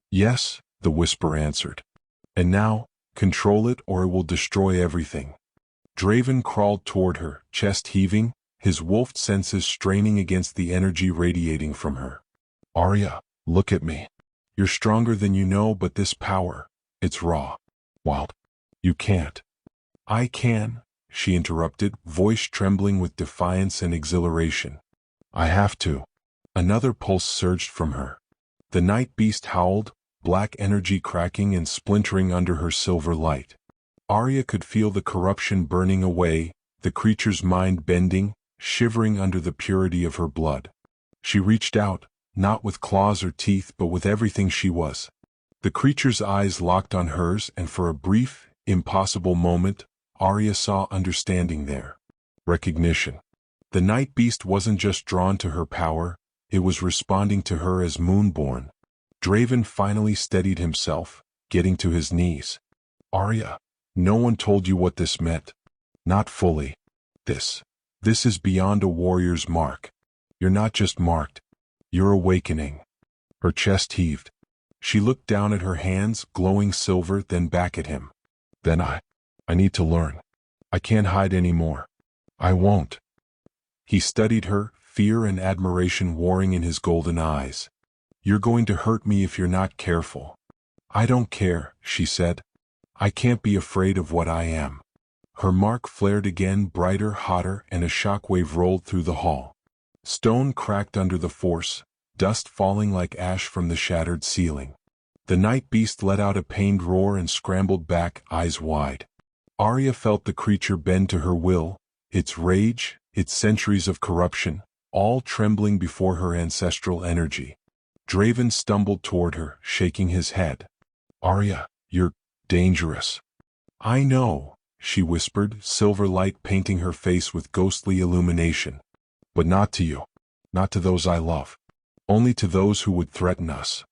"Yes," the whisper answered. "And now, control it or it will destroy everything." Draven crawled toward her, chest heaving, his wolf senses straining against the energy radiating from her. "Aria, look at me. You're stronger than you know, but this power, it's raw. Wild. You can't." "I can," she interrupted, voice trembling with defiance and exhilaration. "I have to." Another pulse surged from her. The night beast howled, black energy cracking and splintering under her silver light. Aria could feel the corruption burning away, the creature's mind bending, shivering under the purity of her blood. She reached out, not with claws or teeth but with everything she was. The creature's eyes locked on hers, and for a brief, impossible moment, Aria saw understanding there. Recognition. The night beast wasn't just drawn to her power, it was responding to her as moonborn. Draven finally steadied himself, getting to his knees. "Aria, no one told you what this meant." "Not fully. This is beyond a warrior's mark. You're not just marked. You're awakening." Her chest heaved. She looked down at her hands, glowing silver, then back at him. "Then I need to learn. I can't hide anymore. I won't." He studied her, fear and admiration warring in his golden eyes. "You're going to hurt me if you're not careful." "I don't care," she said. "I can't be afraid of what I am." Her mark flared again, brighter, hotter, and a shockwave rolled through the hall. Stone cracked under the force, dust falling like ash from the shattered ceiling. The night beast let out a pained roar and scrambled back, eyes wide. Aria felt the creature bend to her will, its rage, its centuries of corruption, all trembling before her ancestral energy. Draven stumbled toward her, shaking his head. "Aria, you're dangerous." "I know," she whispered, silver light painting her face with ghostly illumination. "But not to you. Not to those I love. Only to those who would threaten us."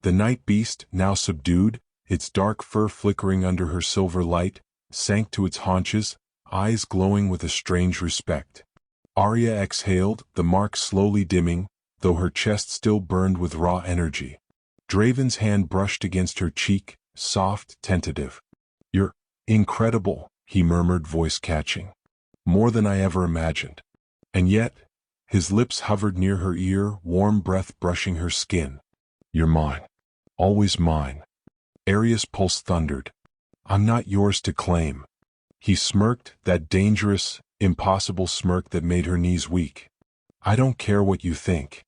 The night beast, now subdued, its dark fur flickering under her silver light, sank to its haunches, eyes glowing with a strange respect. Aria exhaled, the mark slowly dimming, though her chest still burned with raw energy. Draven's hand brushed against her cheek, soft, tentative. "You're incredible," he murmured, voice catching. "More than I ever imagined." And yet, his lips hovered near her ear, warm breath brushing her skin. "You're mine. Always mine." Aria's pulse thundered. "I'm not yours to claim." He smirked, that dangerous, impossible smirk that made her knees weak. "I don't care what you think."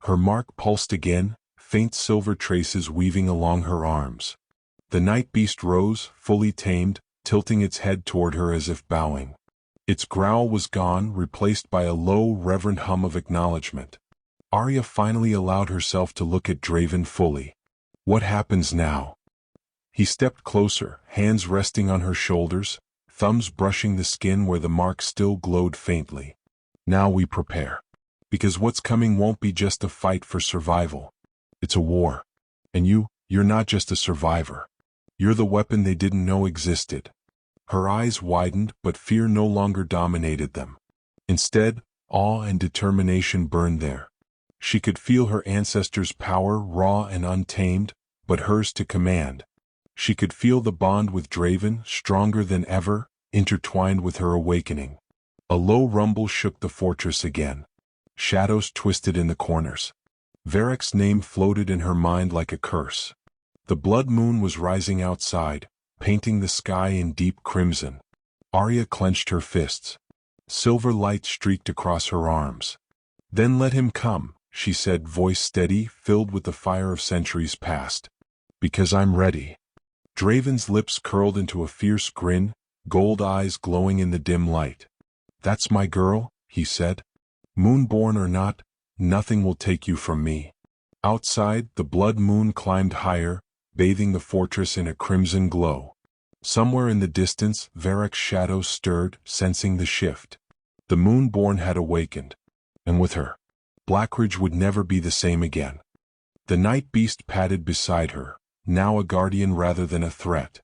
Her mark pulsed again, faint silver traces weaving along her arms. The night beast rose, fully tamed, tilting its head toward her as if bowing. Its growl was gone, replaced by a low, reverent hum of acknowledgement. Aria finally allowed herself to look at Draven fully. "What happens now?" He stepped closer, hands resting on her shoulders, thumbs brushing the skin where the mark still glowed faintly. "Now we prepare. Because what's coming won't be just a fight for survival. It's a war. And you're not just a survivor. You're the weapon they didn't know existed." Her eyes widened, but fear no longer dominated them. Instead, awe and determination burned there. She could feel her ancestors' power, raw and untamed, but hers to command. She could feel the bond with Draven, stronger than ever, intertwined with her awakening. A low rumble shook the fortress again. Shadows twisted in the corners. Varric's name floated in her mind like a curse. The blood moon was rising outside, painting the sky in deep crimson. Aria clenched her fists. Silver light streaked across her arms. "Then let him come," she said, voice steady, filled with the fire of centuries past. "Because I'm ready." Draven's lips curled into a fierce grin, gold eyes glowing in the dim light. "That's my girl," he said. "Moonborn or not, nothing will take you from me." Outside, the blood moon climbed higher, bathing the fortress in a crimson glow. Somewhere in the distance, Varric's shadow stirred, sensing the shift. The Moonborn had awakened. And with her, Blackridge would never be the same again. The night beast padded beside her, now a guardian rather than a threat.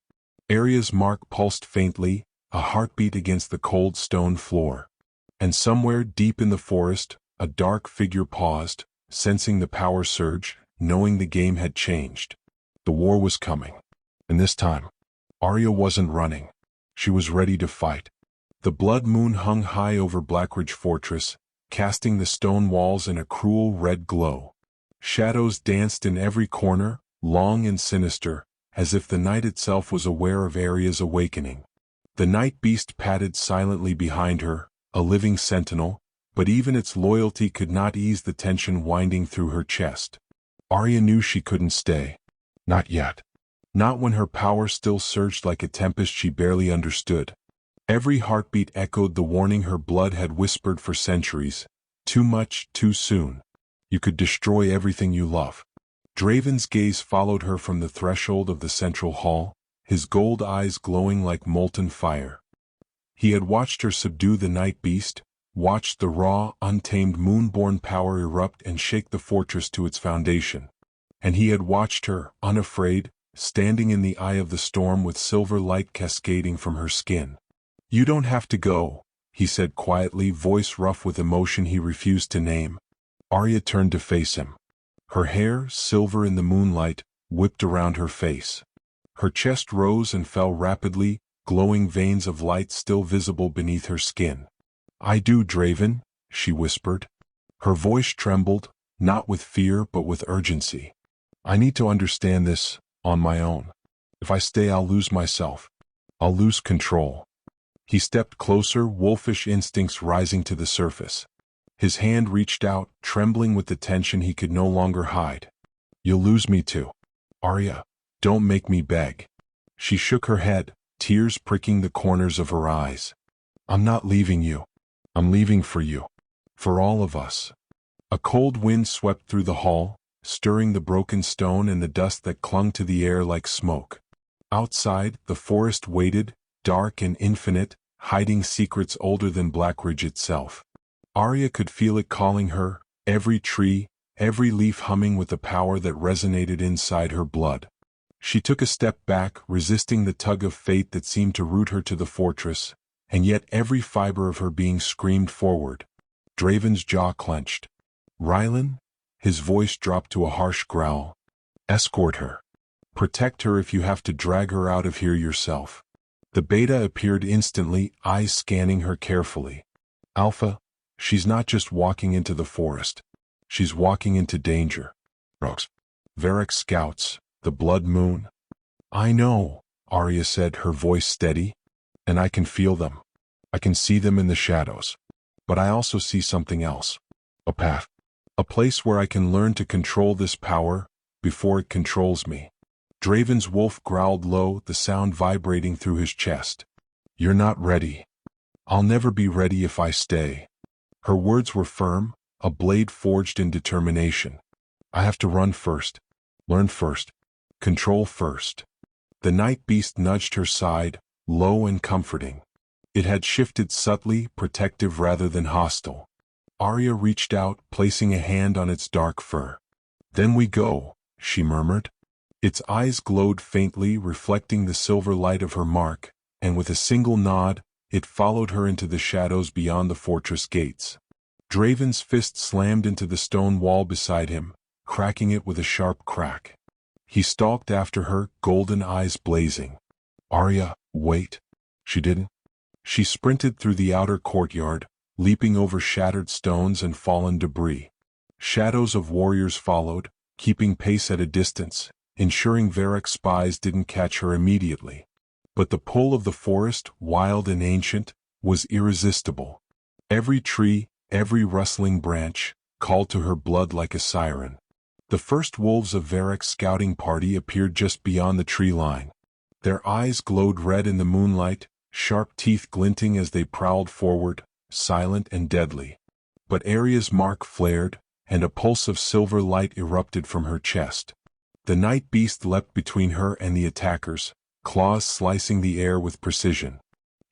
Aria's mark pulsed faintly, a heartbeat against the cold stone floor. And somewhere deep in the forest, a dark figure paused, sensing the power surge, knowing the game had changed. The war was coming. And this time, Aria wasn't running. She was ready to fight. The blood moon hung high over Blackridge Fortress, casting the stone walls in a cruel red glow. Shadows danced in every corner, long and sinister, as if the night itself was aware of Aria's awakening. The night beast padded silently behind her, a living sentinel, but even its loyalty could not ease the tension winding through her chest. Aria knew she couldn't stay. Not yet. Not when her power still surged like a tempest she barely understood. Every heartbeat echoed the warning her blood had whispered for centuries. Too much, too soon. You could destroy everything you love. Draven's gaze followed her from the threshold of the central hall, his gold eyes glowing like molten fire. He had watched her subdue the night beast, watched the raw, untamed moonborn power erupt and shake the fortress to its foundation. And he had watched her, unafraid, standing in the eye of the storm with silver light cascading from her skin. "You don't have to go," he said quietly, voice rough with emotion he refused to name. Aria turned to face him. Her hair, silver in the moonlight, whipped around her face. Her chest rose and fell rapidly, glowing veins of light still visible beneath her skin. "I do, Draven," she whispered. Her voice trembled, not with fear but with urgency. "I need to understand this, on my own. If I stay, I'll lose myself. I'll lose control." He stepped closer, wolfish instincts rising to the surface. His hand reached out, trembling with the tension he could no longer hide. "You'll lose me too. Aria, don't make me beg." She shook her head, tears pricking the corners of her eyes. "I'm not leaving you. I'm leaving for you. For all of us." A cold wind swept through the hall, stirring the broken stone and the dust that clung to the air like smoke. Outside, the forest waited, dark and infinite, hiding secrets older than Blackridge itself. Aria could feel it calling her, every tree, every leaf humming with a power that resonated inside her blood. She took a step back, resisting the tug of fate that seemed to root her to the fortress, and yet every fiber of her being screamed forward. Draven's jaw clenched. "Rylan?" His voice dropped to a harsh growl. "Escort her. Protect her if you have to drag her out of here yourself." The beta appeared instantly, eyes scanning her carefully. "Alpha, she's not just walking into the forest. She's walking into danger." Varric scouts, the blood moon. "I know," Aria said, her voice steady. "And I can feel them. I can see them in the shadows. But I also see something else. A path. A place where I can learn to control this power, before it controls me." Draven's wolf growled low, the sound vibrating through his chest. "You're not ready. I'll never be ready if I stay." Her words were firm, a blade forged in determination. "I have to run first. Learn first. Control first." The night beast nudged her side, low and comforting. It had shifted subtly, protective rather than hostile. Aria reached out, placing a hand on its dark fur. "Then we go," she murmured. Its eyes glowed faintly, reflecting the silver light of her mark, and with a single nod, it followed her into the shadows beyond the fortress gates. Draven's fist slammed into the stone wall beside him, cracking it with a sharp crack. He stalked after her, golden eyes blazing. "Aria, wait." She didn't. She sprinted through the outer courtyard, leaping over shattered stones and fallen debris. Shadows of warriors followed, keeping pace at a distance, ensuring Varroc's spies didn't catch her immediately. But the pull of the forest, wild and ancient, was irresistible. Every tree, every rustling branch, called to her blood like a siren. The first wolves of Varroc's scouting party appeared just beyond the tree line. Their eyes glowed red in the moonlight, sharp teeth glinting as they prowled forward, silent and deadly. But Aria's mark flared, and a pulse of silver light erupted from her chest. The night beast leapt between her and the attackers, claws slicing the air with precision.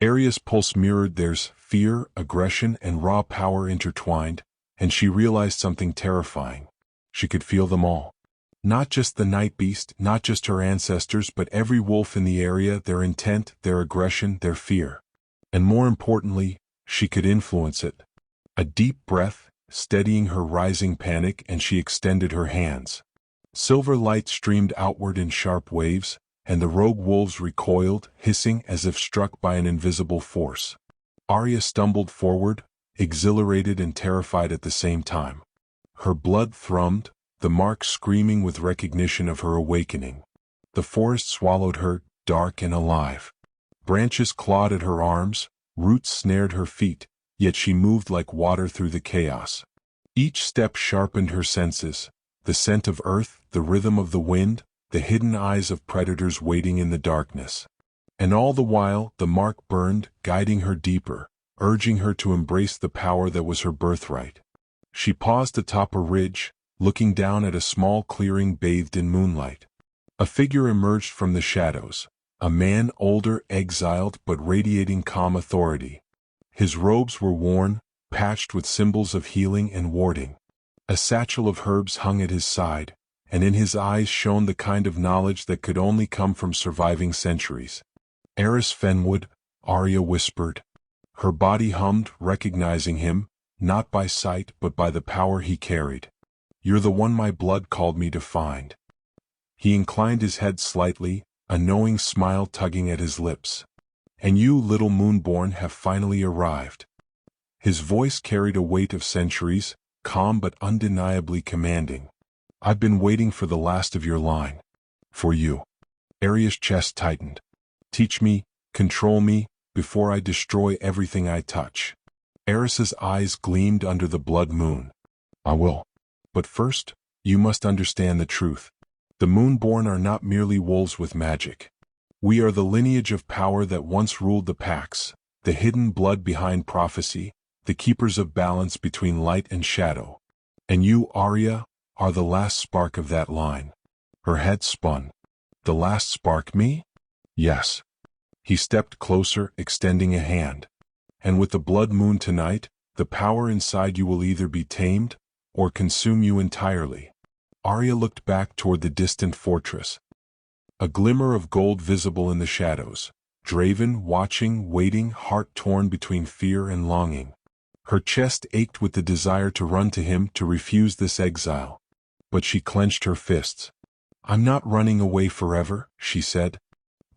Aria's pulse mirrored theirs, fear, aggression, and raw power intertwined, and she realized something terrifying. She could feel them all. Not just the night beast, not just her ancestors, but every wolf in the area, their intent, their aggression, their fear. And more importantly, she could influence it. A deep breath, steadying her rising panic, and she extended her hands. Silver light streamed outward in sharp waves, and the rogue wolves recoiled, hissing as if struck by an invisible force. Aria stumbled forward, exhilarated and terrified at the same time. Her blood thrummed, the mark screaming with recognition of her awakening. The forest swallowed her, dark and alive. Branches clawed at her arms, roots snared her feet, yet she moved like water through the chaos. Each step sharpened her senses, the scent of earth, the rhythm of the wind, the hidden eyes of predators waiting in the darkness. And all the while, the mark burned, guiding her deeper, urging her to embrace the power that was her birthright. She paused atop a ridge, looking down at a small clearing bathed in moonlight. A figure emerged from the shadows, a man older, exiled, but radiating calm authority. His robes were worn, patched with symbols of healing and warding. A satchel of herbs hung at his side, and in his eyes shone the kind of knowledge that could only come from surviving centuries. Eris Fenwood, Aria whispered. Her body hummed, recognizing him, not by sight but by the power he carried. You're the one my blood called me to find. He inclined his head slightly, a knowing smile tugging at his lips. And you, little moonborn, have finally arrived. His voice carried a weight of centuries, calm but undeniably commanding. I've been waiting for the last of your line. For you. Aria's chest tightened. Teach me, control me, before I destroy everything I touch. Eris's eyes gleamed under the blood moon. I will. But first, you must understand the truth. The Moonborn are not merely wolves with magic. We are the lineage of power that once ruled the packs, the hidden blood behind prophecy, the keepers of balance between light and shadow. And you, Aria, are the last spark of that line. Her head spun. The last spark, me? Yes. He stepped closer, extending a hand. And with the blood moon tonight, the power inside you will either be tamed, or consume you entirely. Aria looked back toward the distant fortress. A glimmer of gold visible in the shadows. Draven, watching, waiting, heart torn between fear and longing. Her chest ached with the desire to run to him, to refuse this exile. But she clenched her fists. I'm not running away forever, she said.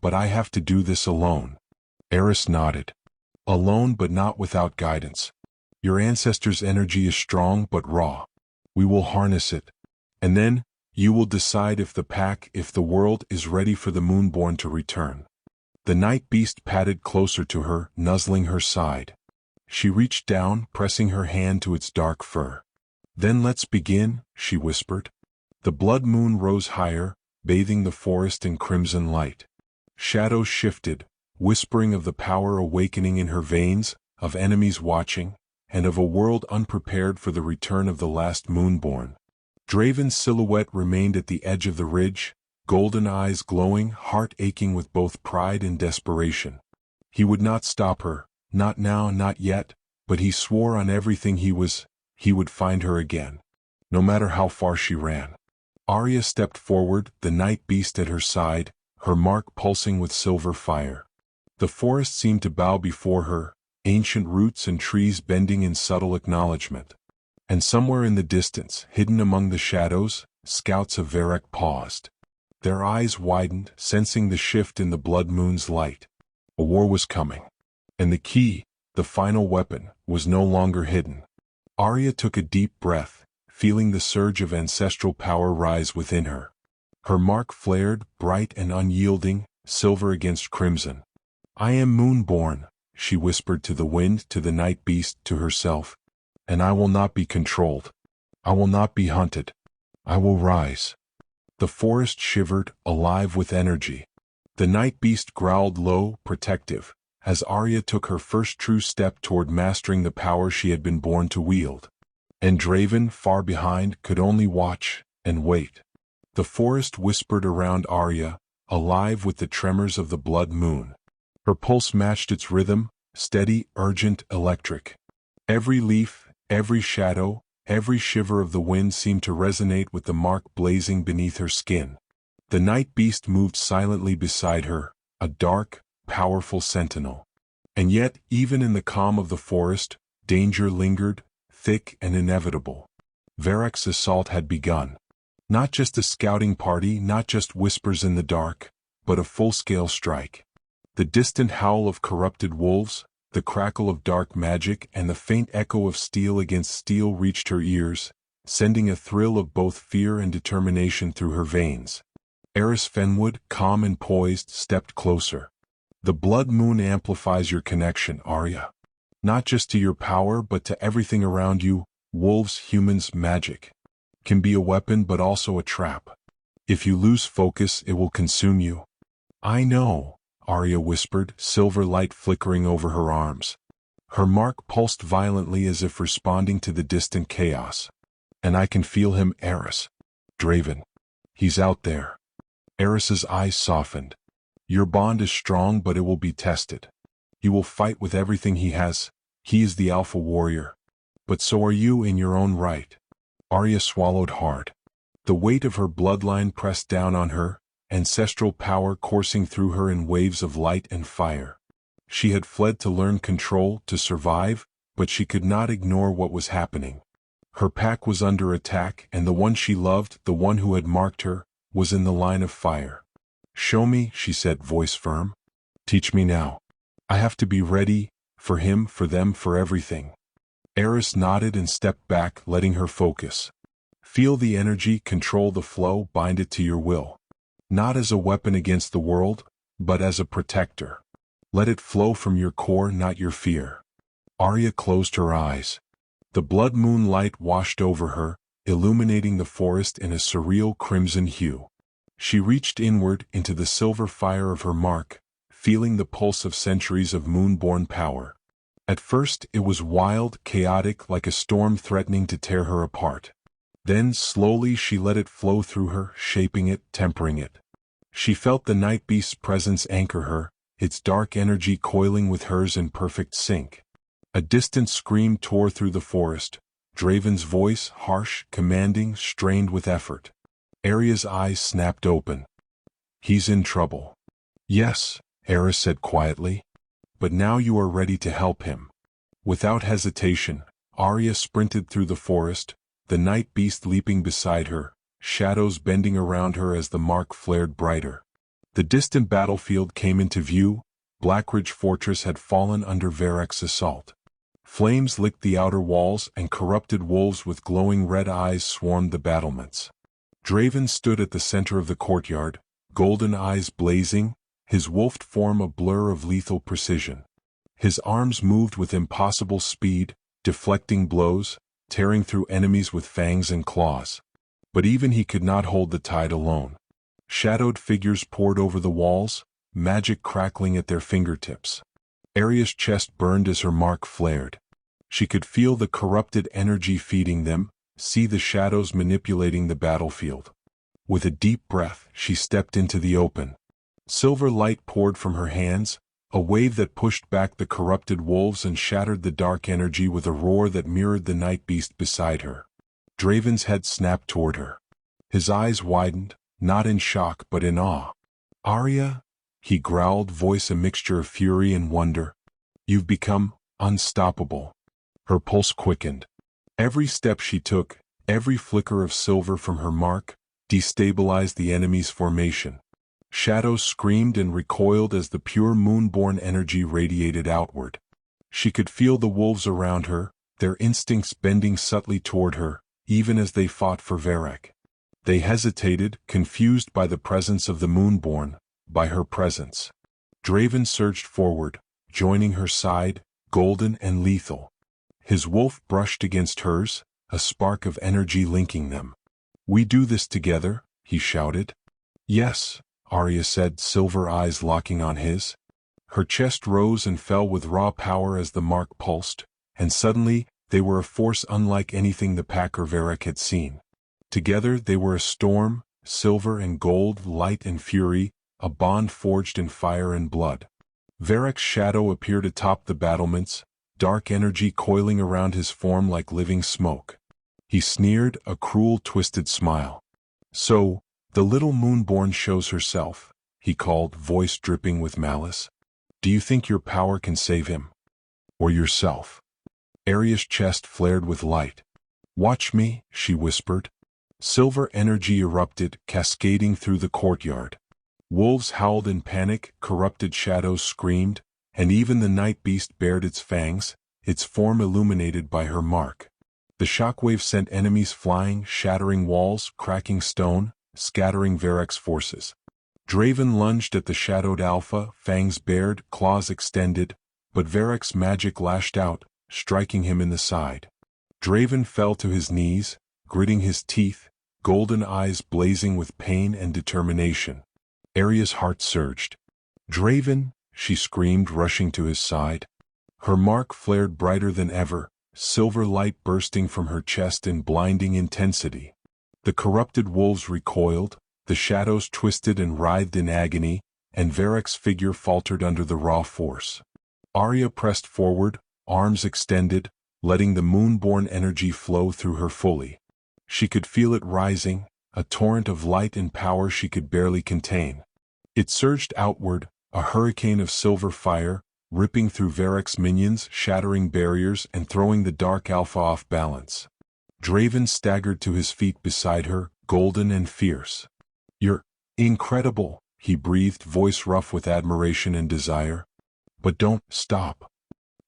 But I have to do this alone. Eris nodded. Alone but not without guidance. Your ancestors' energy is strong but raw. We will harness it. And then, you will decide if the pack, if the world is ready for the Moonborn to return. The night beast padded closer to her, nuzzling her side. She reached down, pressing her hand to its dark fur. Then let's begin, she whispered. The blood moon rose higher, bathing the forest in crimson light. Shadows shifted, whispering of the power awakening in her veins, of enemies watching, and of a world unprepared for the return of the last Moonborn. Draven's silhouette remained at the edge of the ridge, golden eyes glowing, heart aching with both pride and desperation. He would not stop her, not now, not yet, but he swore on everything he would find her again, no matter how far she ran. Aria stepped forward, the night beast at her side, her mark pulsing with silver fire. The forest seemed to bow before her, ancient roots and trees bending in subtle acknowledgement. And somewhere in the distance, hidden among the shadows, scouts of Varroc paused. Their eyes widened, sensing the shift in the blood moon's light. A war was coming. And the key, the final weapon, was no longer hidden. Aria took a deep breath, feeling the surge of ancestral power rise within her. Her mark flared, bright and unyielding, silver against crimson. "I am moonborn," she whispered to the wind, to the night beast, to herself. "And I will not be controlled. I will not be hunted. I will rise." The forest shivered, alive with energy. The night beast growled low, protective, as Aria took her first true step toward mastering the power she had been born to wield. And Draven, far behind, could only watch and wait. The forest whispered around Aria, alive with the tremors of the blood moon. Her pulse matched its rhythm, steady, urgent, electric. Every leaf, every shadow, every shiver of the wind seemed to resonate with the mark blazing beneath her skin. The night beast moved silently beside her, a dark, powerful sentinel. And yet, even in the calm of the forest, danger lingered, thick and inevitable. Varric's assault had begun. Not just a scouting party, not just whispers in the dark, but a full-scale strike. The distant howl of corrupted wolves, the crackle of dark magic, and the faint echo of steel against steel reached her ears, sending a thrill of both fear and determination through her veins. Eris Fenwood, calm and poised, stepped closer. "The blood moon amplifies your connection, Aria. Not just to your power, but to everything around you. Wolves, humans, magic. Can be a weapon, but also a trap. If you lose focus, it will consume you." "I know," Aria whispered, silver light flickering over her arms. Her mark pulsed violently as if responding to the distant chaos. "And I can feel him, Eris. Draven. He's out there." Eris's eyes softened. "Your bond is strong, but it will be tested. You will fight with everything he has. He is the Alpha Warrior. But so are you in your own right." Aria swallowed hard. The weight of her bloodline pressed down on her, ancestral power coursing through her in waves of light and fire. She had fled to learn control, to survive, but she could not ignore what was happening. Her pack was under attack, and the one she loved, the one who had marked her, was in the line of fire. "Show me," she said, voice firm. "Teach me now. I have to be ready, for him, for them, for everything." Eris nodded and stepped back, letting her focus. "Feel the energy, control the flow, bind it to your will. Not as a weapon against the world, but as a protector. Let it flow from your core, not your fear." Aria closed her eyes. The blood moon light washed over her, illuminating the forest in a surreal crimson hue. She reached inward into the silver fire of her mark, feeling the pulse of centuries of moonborn power. At first it was wild, chaotic, like a storm threatening to tear her apart. Then slowly she let it flow through her, shaping it, tempering it. She felt the night beast's presence anchor her, its dark energy coiling with hers in perfect sync. A distant scream tore through the forest, Draven's voice, harsh, commanding, strained with effort. Aria's eyes snapped open. "He's in trouble." "Yes," Eris said quietly. "But now you are ready to help him." Without hesitation, Aria sprinted through the forest, the night beast leaping beside her, shadows bending around her as the mark flared brighter. The distant battlefield came into view. Blackridge Fortress had fallen under Varric's assault. Flames licked the outer walls, and corrupted wolves with glowing red eyes swarmed the battlements. Draven stood at the center of the courtyard, golden eyes blazing, his wolfed form a blur of lethal precision. His arms moved with impossible speed, deflecting blows, tearing through enemies with fangs and claws. But even he could not hold the tide alone. Shadowed figures poured over the walls, magic crackling at their fingertips. Aria's chest burned as her mark flared. She could feel the corrupted energy feeding them, see the shadows manipulating the battlefield. With a deep breath, she stepped into the open. Silver light poured from her hands, a wave that pushed back the corrupted wolves and shattered the dark energy with a roar that mirrored the night beast beside her. Draven's head snapped toward her. His eyes widened, not in shock but in awe. "Aria?" he growled, voice a mixture of fury and wonder. "You've become unstoppable." Her pulse quickened. Every step she took, every flicker of silver from her mark, destabilized the enemy's formation. Shadows screamed and recoiled as the pure moonborn energy radiated outward. She could feel the wolves around her, their instincts bending subtly toward her, even as they fought for Varek. They hesitated, confused by the presence of the moonborn, by her presence. Draven surged forward, joining her side, golden and lethal. His wolf brushed against hers, a spark of energy linking them. "We do this together," he shouted. "Yes," Aria said, silver eyes locking on his. Her chest rose and fell with raw power as the mark pulsed, and suddenly, they were a force unlike anything the pack or Varek had seen. Together they were a storm, silver and gold, light and fury, a bond forged in fire and blood. Varek's shadow appeared atop the battlements, dark energy coiling around his form like living smoke. He sneered, a cruel, twisted smile. "So, the little moonborn shows herself," he called, voice dripping with malice. "Do you think your power can save him? Or yourself?" Aria's chest flared with light. "Watch me," she whispered. Silver energy erupted, cascading through the courtyard. Wolves howled in panic, corrupted shadows screamed, and even the night beast bared its fangs, its form illuminated by her mark. The shockwave sent enemies flying, shattering walls, cracking stone, scattering Varek's forces. Draven lunged at the shadowed Alpha, fangs bared, claws extended, but Varek's magic lashed out, striking him in the side. Draven fell to his knees, gritting his teeth, golden eyes blazing with pain and determination. Aria's heart surged. "Draven!" she screamed, rushing to his side. Her mark flared brighter than ever, silver light bursting from her chest in blinding intensity. The corrupted wolves recoiled, the shadows twisted and writhed in agony, and Varek's figure faltered under the raw force. Aria pressed forward, arms extended, letting the moonborn energy flow through her fully. She could feel it rising, a torrent of light and power she could barely contain. It surged outward, a hurricane of silver fire, ripping through Varek's minions, shattering barriers and throwing the dark Alpha off balance. Draven staggered to his feet beside her, golden and fierce. "You're incredible," he breathed, voice rough with admiration and desire. "But don't stop."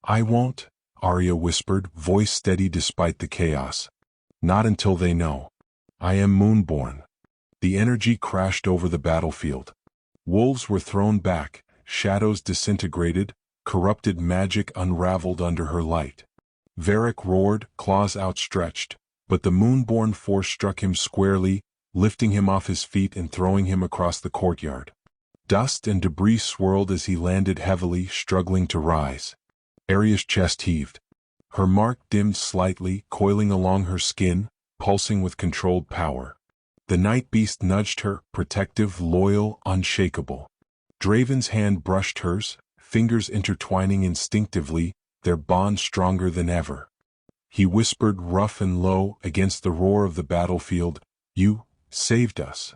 "I won't," Aria whispered, voice steady despite the chaos. "Not until they know. I am moonborn." The energy crashed over the battlefield. Wolves were thrown back, shadows disintegrated, corrupted magic unraveled under her light. Varek roared, claws outstretched, but the moonborn force struck him squarely, lifting him off his feet and throwing him across the courtyard. Dust and debris swirled as he landed heavily, struggling to rise. Aria's chest heaved. Her mark dimmed slightly, coiling along her skin, pulsing with controlled power. The night beast nudged her, protective, loyal, unshakable. Draven's hand brushed hers, fingers intertwining instinctively, their bond stronger than ever. He whispered rough and low against the roar of the battlefield, "You saved us."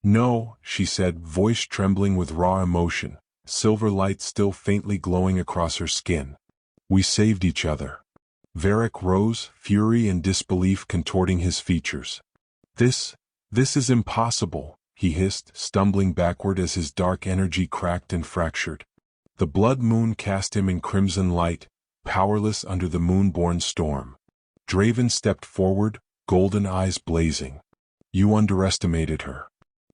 "No," she said, voice trembling with raw emotion, silver light still faintly glowing across her skin. "We saved each other." Varek rose, fury and disbelief contorting his features. This is impossible," he hissed, stumbling backward as his dark energy cracked and fractured. The blood moon cast him in crimson light, powerless under the moonborn storm. Draven stepped forward, golden eyes blazing. "You underestimated her.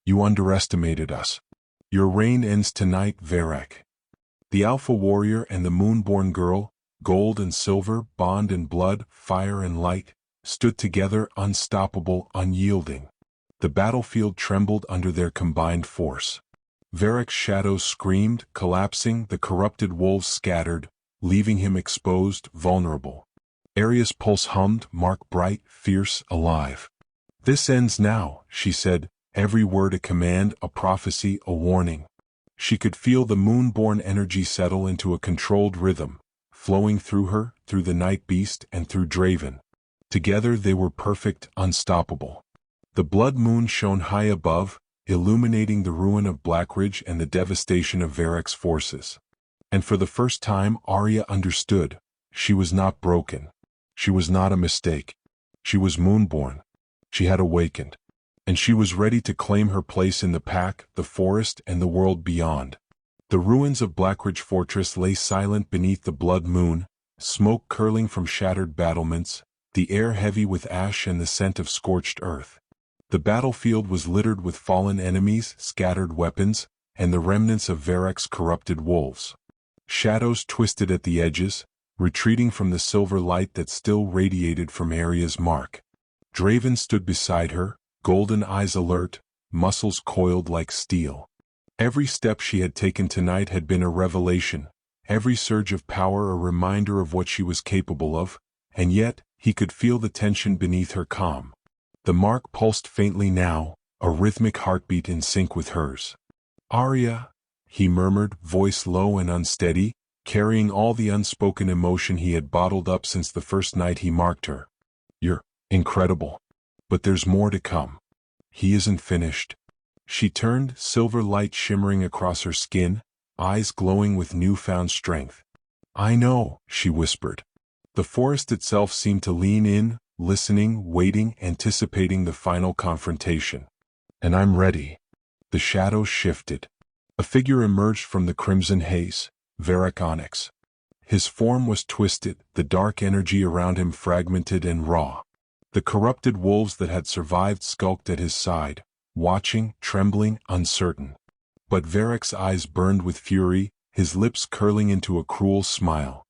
You underestimated us. Your reign ends tonight, Varek." The Alpha Warrior and the moonborn girl, gold and silver, bond and blood, fire and light, stood together, unstoppable, unyielding. The battlefield trembled under their combined force. Varek's shadows screamed, collapsing, the corrupted wolves scattered, leaving him exposed, vulnerable. Aria's pulse hummed, mark bright, fierce, alive. "This ends now," she said, every word a command, a prophecy, a warning. She could feel the moonborn energy settle into a controlled rhythm, flowing through her, through the night beast, and through Draven. Together they were perfect, unstoppable. The blood moon shone high above, illuminating the ruin of Blackridge and the devastation of Varek's forces. And for the first time Aria understood. She was not broken. She was not a mistake. She was moonborn. She had awakened. and she was ready to claim her place in the pack, the forest, and the world beyond. The ruins of Blackridge Fortress lay silent beneath the blood moon, smoke curling from shattered battlements, the air heavy with ash and the scent of scorched earth. The battlefield was littered with fallen enemies, scattered weapons, and the remnants of Varroc's corrupted wolves. Shadows twisted at the edges, retreating from the silver light that still radiated from Aria's mark. Draven stood beside her, golden eyes alert, muscles coiled like steel. Every step she had taken tonight had been a revelation, every surge of power a reminder of what she was capable of, and yet, he could feel the tension beneath her calm. The mark pulsed faintly now, a rhythmic heartbeat in sync with hers. "Aria," he murmured, voice low and unsteady, carrying all the unspoken emotion he had bottled up since the first night he marked her. "You're incredible. But there's more to come. He isn't finished." She turned, silver light shimmering across her skin, eyes glowing with newfound strength. "I know," she whispered. The forest itself seemed to lean in, listening, waiting, anticipating the final confrontation. "And I'm ready." The shadows shifted. A figure emerged from the crimson haze, Varroc Onyx. His form was twisted, the dark energy around him fragmented and raw. The corrupted wolves that had survived skulked at his side, watching, trembling, uncertain. But Varroc's eyes burned with fury, his lips curling into a cruel smile.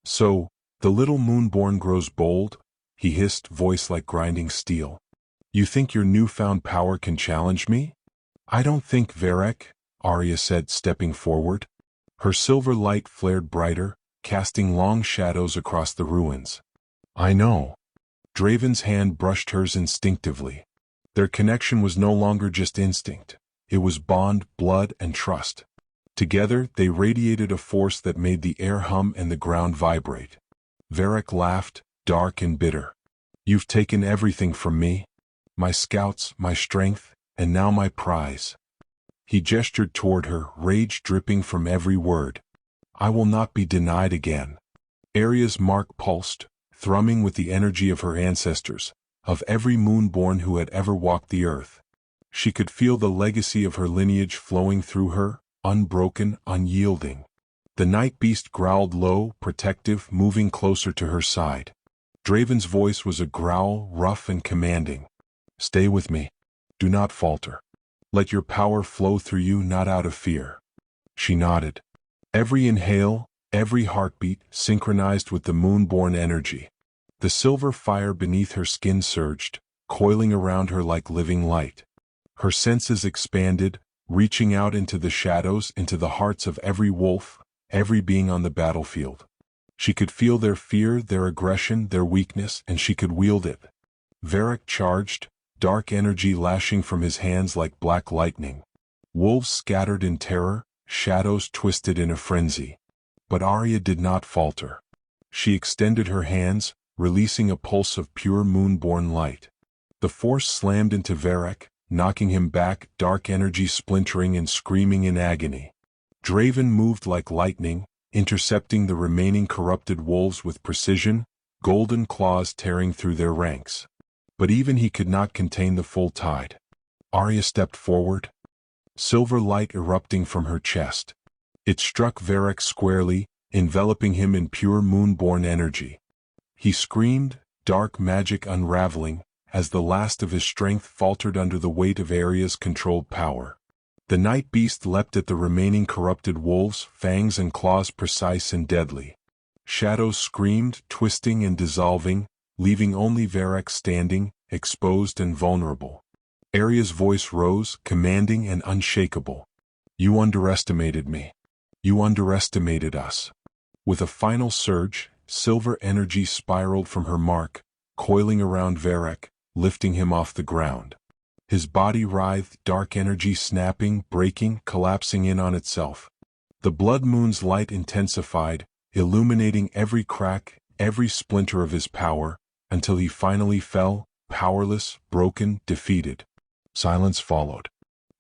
"So, the little moonborn grows bold?" he hissed, voice like grinding steel. "You think your newfound power can challenge me?" "I don't think, Varroc," Aria said, stepping forward. Her silver light flared brighter, casting long shadows across the ruins. "I know." Draven's hand brushed hers instinctively. Their connection was no longer just instinct. It was bond, blood, and trust. Together, they radiated a force that made the air hum and the ground vibrate. Varroc laughed, dark and bitter. "You've taken everything from me. My scouts, my strength, and now my prize." He gestured toward her, rage dripping from every word. "I will not be denied again." Aria's mark pulsed, thrumming with the energy of her ancestors, of every moonborn who had ever walked the earth. She could feel the legacy of her lineage flowing through her, unbroken, unyielding. The night beast growled low, protective, moving closer to her side. Draven's voice was a growl, rough and commanding. "Stay with me. Do not falter. Let your power flow through you, not out of fear." She nodded. Every inhale, every heartbeat, synchronized with the moonborn energy. The silver fire beneath her skin surged, coiling around her like living light. Her senses expanded, reaching out into the shadows, into the hearts of every wolf, every being on the battlefield. She could feel their fear, their aggression, their weakness, and she could wield it. Varroc charged, dark energy lashing from his hands like black lightning. Wolves scattered in terror, shadows twisted in a frenzy. But Aria did not falter. She extended her hands, releasing a pulse of pure moonborn light. The force slammed into Varroc, knocking him back, dark energy splintering and screaming in agony. Draven moved like lightning, intercepting the remaining corrupted wolves with precision, golden claws tearing through their ranks. But even he could not contain the full tide. Aria stepped forward, silver light erupting from her chest. It struck Varroc squarely, enveloping him in pure moonborn energy. He screamed, dark magic unraveling, as the last of his strength faltered under the weight of Aria's controlled power. The night beast leapt at the remaining corrupted wolves, fangs and claws precise and deadly. Shadows screamed, twisting and dissolving, leaving only Varroc standing, exposed and vulnerable. Aria's voice rose, commanding and unshakable. "You underestimated me. You underestimated us." With a final surge, silver energy spiraled from her mark, coiling around Varroc, lifting him off the ground. His body writhed, dark energy snapping, breaking, collapsing in on itself. The blood moon's light intensified, illuminating every crack, every splinter of his power, until he finally fell, powerless, broken, defeated. Silence followed.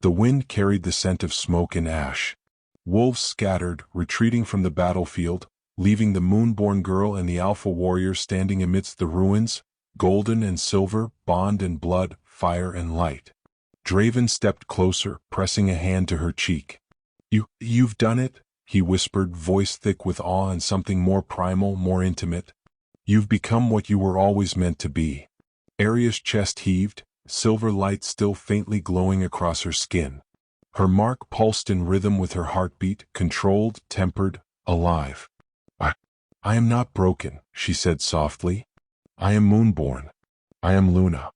The wind carried the scent of smoke and ash. Wolves scattered, retreating from the battlefield, leaving the moonborn girl and the Alpha Warrior standing amidst the ruins, golden and silver, bond and blood, fire and light. Draven stepped closer, pressing a hand to her cheek. You've done it, he whispered, voice thick with awe and something more primal, more intimate. You've become what you were always meant to be. Aria's chest heaved, silver light still faintly glowing across her skin. Her mark pulsed in rhythm with her heartbeat, controlled, tempered, alive. I am not broken, she said softly. I am moonborn. I am Luna.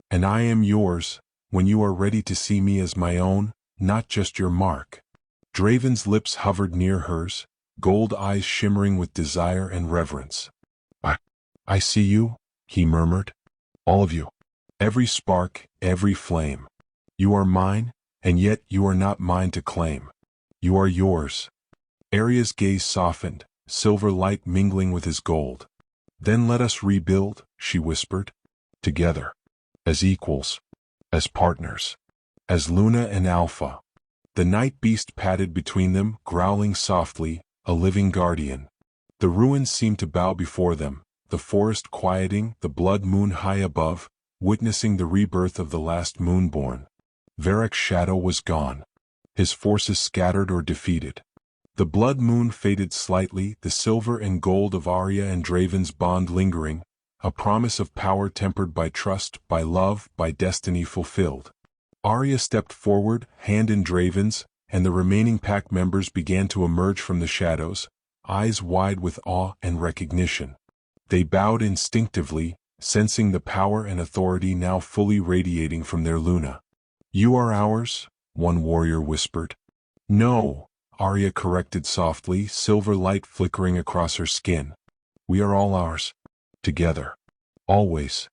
And I am yours, when you are ready to see me as my own, not just your mark. Draven's lips hovered near hers, gold eyes shimmering with desire and reverence. I see you, he murmured. All of you. Every spark, every flame. You are mine, and yet you are not mine to claim. You are yours. Aria's gaze softened, silver light mingling with his gold. Then let us rebuild, she whispered. Together. As equals. As partners. As Luna and Alpha. The night beast padded between them, growling softly, a living guardian. The ruins seemed to bow before them, the forest quieting, the blood moon high above, witnessing the rebirth of the last moonborn. Varric's shadow was gone. His forces scattered or defeated. The blood moon faded slightly, the silver and gold of Aria and Draven's bond lingering, a promise of power tempered by trust, by love, by destiny fulfilled. Aria stepped forward, hand in Draven's, and the remaining pack members began to emerge from the shadows, eyes wide with awe and recognition. They bowed instinctively, sensing the power and authority now fully radiating from their Luna. You are ours, one warrior whispered. No, Aria corrected softly, silver light flickering across her skin. We are all ours. Together. Always.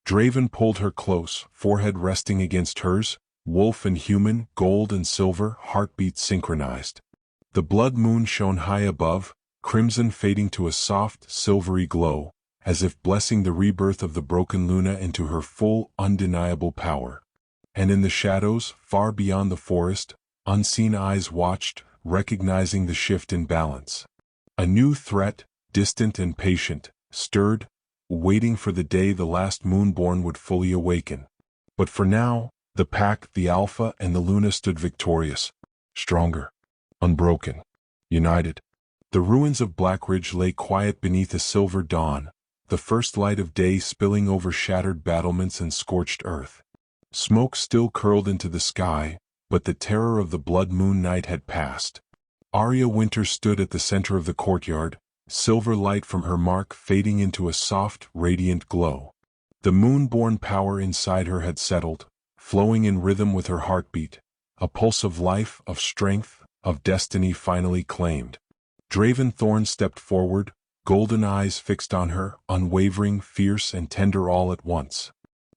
Draven pulled her close, forehead resting against hers, wolf and human, gold and silver, heartbeats synchronized. The blood moon shone high above, crimson fading to a soft, silvery glow, as if blessing the rebirth of the broken Luna into her full, undeniable power. And in the shadows, far beyond the forest, unseen eyes watched, recognizing the shift in balance. A new threat, distant and patient, stirred, waiting for the day the last moonborn would fully awaken. But for now, the pack, the Alpha and the Luna stood victorious, stronger, unbroken, united. The ruins of Blackridge lay quiet beneath a silver dawn, the first light of day spilling over shattered battlements and scorched earth. Smoke still curled into the sky, but the terror of the blood moon night had passed. Aria Wynter stood at the center of the courtyard, silver light from her mark fading into a soft, radiant glow. The moon-born power inside her had settled, flowing in rhythm with her heartbeat, a pulse of life, of strength, of destiny finally claimed. Draven Thorn stepped forward, golden eyes fixed on her, unwavering, fierce and tender all at once.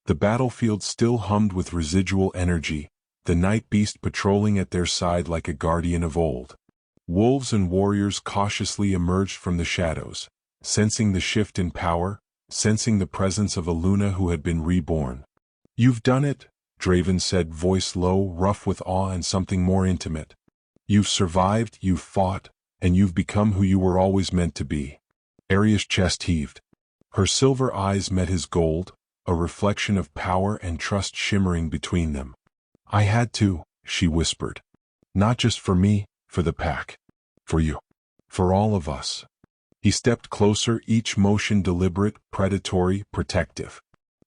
The battlefield still hummed with residual energy, the night beast patrolling at their side like a guardian of old. Wolves and warriors cautiously emerged from the shadows, sensing the shift in power, sensing the presence of a Luna who had been reborn. You've done it, Draven said, voice low, rough with awe and something more intimate. You've survived, you've fought, and you've become who you were always meant to be. Aria's chest heaved. Her silver eyes met his gold, a reflection of power and trust shimmering between them. I had to, she whispered. Not just for me, for the pack. For you. For all of us. He stepped closer, each motion deliberate, predatory, protective.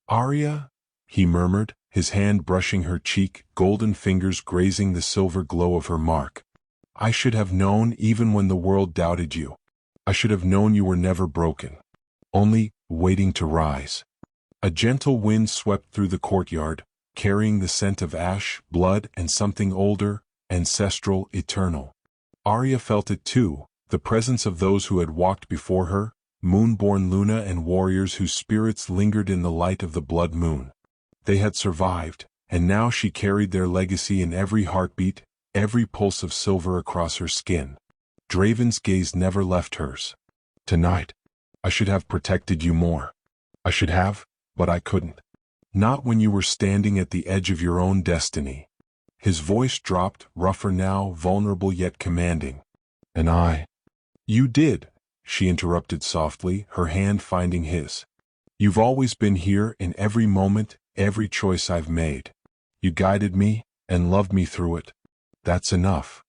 Aria? He murmured, his hand brushing her cheek, golden fingers grazing the silver glow of her mark. I should have known even when the world doubted you. I should have known you were never broken. Only, waiting to rise. A gentle wind swept through the courtyard, carrying the scent of ash, blood and something older, ancestral, eternal. Aria felt it too, the presence of those who had walked before her, moonborn Luna and warriors whose spirits lingered in the light of the blood moon. They had survived, and now she carried their legacy in every heartbeat, every pulse of silver across her skin. Draven's gaze never left hers. Tonight, I should have protected you more. I should have, but I couldn't. Not when you were standing at the edge of your own destiny. His voice dropped, rougher now, vulnerable yet commanding. And I. You did, she interrupted softly, her hand finding his. You've always been here in every moment, every choice I've made. You guided me, and loved me through it. That's enough.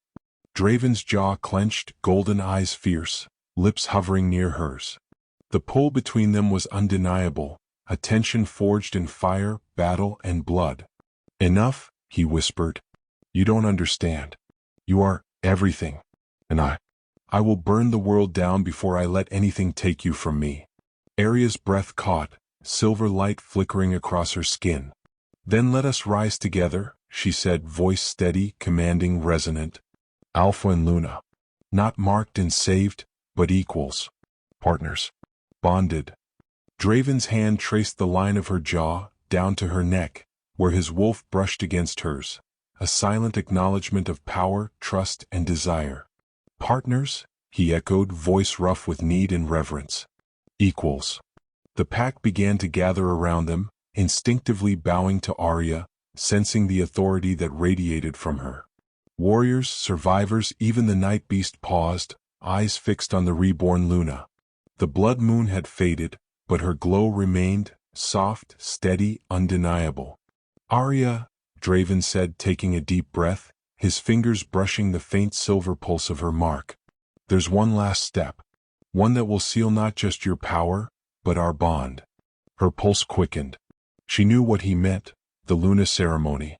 Draven's jaw clenched, golden eyes fierce, lips hovering near hers. The pull between them was undeniable, a tension forged in fire, battle, and blood. Enough, he whispered. You don't understand. You are everything. And I will burn the world down before I let anything take you from me. Aria's breath caught, silver light flickering across her skin. Then let us rise together, she said, voice steady, commanding, resonant. Alpha and Luna. Not marked and saved, but equals. Partners. Bonded. Draven's hand traced the line of her jaw, down to her neck, where his wolf brushed against hers. A silent acknowledgement of power, trust, and desire. Partners? He echoed, voice rough with need and reverence. Equals. The pack began to gather around them, instinctively bowing to Aria, sensing the authority that radiated from her. Warriors, survivors, even the night beast paused, eyes fixed on the reborn Luna. The blood moon had faded, but her glow remained, soft, steady, undeniable. Aria, Draven said, taking a deep breath, his fingers brushing the faint silver pulse of her mark. There's one last step. One that will seal not just your power, but our bond. Her pulse quickened. She knew what he meant, the Luna ceremony.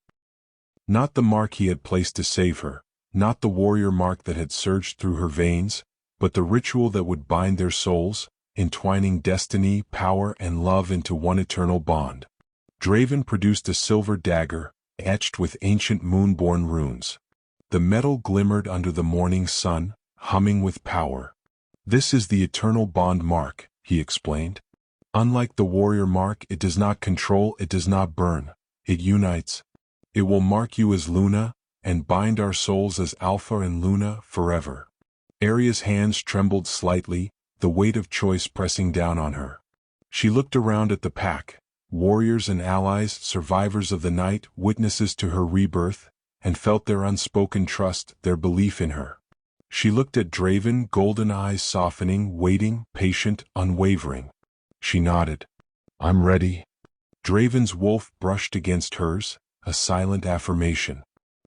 Not the mark he had placed to save her, not the warrior mark that had surged through her veins, but the ritual that would bind their souls, entwining destiny, power, and love into one eternal bond. Draven produced a silver dagger, etched with ancient moonborn runes. The metal glimmered under the morning sun, humming with power. This is the eternal bond mark, he explained. Unlike the warrior mark, it does not control, it does not burn. It unites. It will mark you as Luna, and bind our souls as Alpha and Luna forever. Aria's hands trembled slightly, the weight of choice pressing down on her. She looked around at the pack, warriors and allies, survivors of the night, witnesses to her rebirth, and felt their unspoken trust, their belief in her. She looked at Draven, golden eyes softening, waiting, patient, unwavering. She nodded. I'm ready. Draven's wolf brushed against hers, a silent affirmation.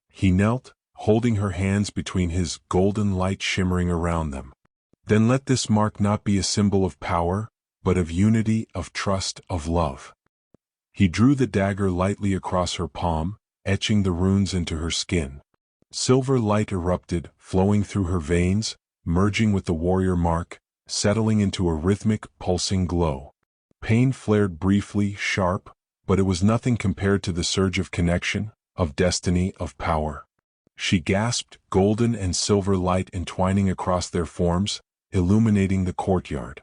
He knelt, holding her hands between his, golden light shimmering around them. Then let this mark not be a symbol of power, but of unity, of trust, of love. He drew the dagger lightly across her palm, etching the runes into her skin. Silver light erupted, flowing through her veins, merging with the warrior mark, settling into a rhythmic, pulsing glow. Pain flared briefly, sharp, but it was nothing compared to the surge of connection, of destiny, of power. She gasped, golden and silver light entwining across their forms, illuminating the courtyard.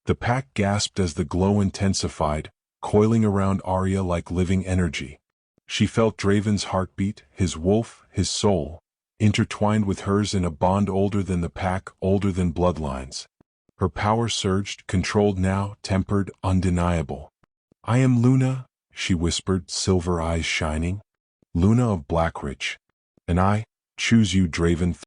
The pack gasped as the glow intensified, coiling around Aria like living energy. She felt Draven's heartbeat, his wolf, his soul, intertwined with hers in a bond older than the pack, older than bloodlines. Her power surged, controlled now, tempered, undeniable. I am Luna, she whispered, silver eyes shining. Luna of Blackridge. And I choose you, Draven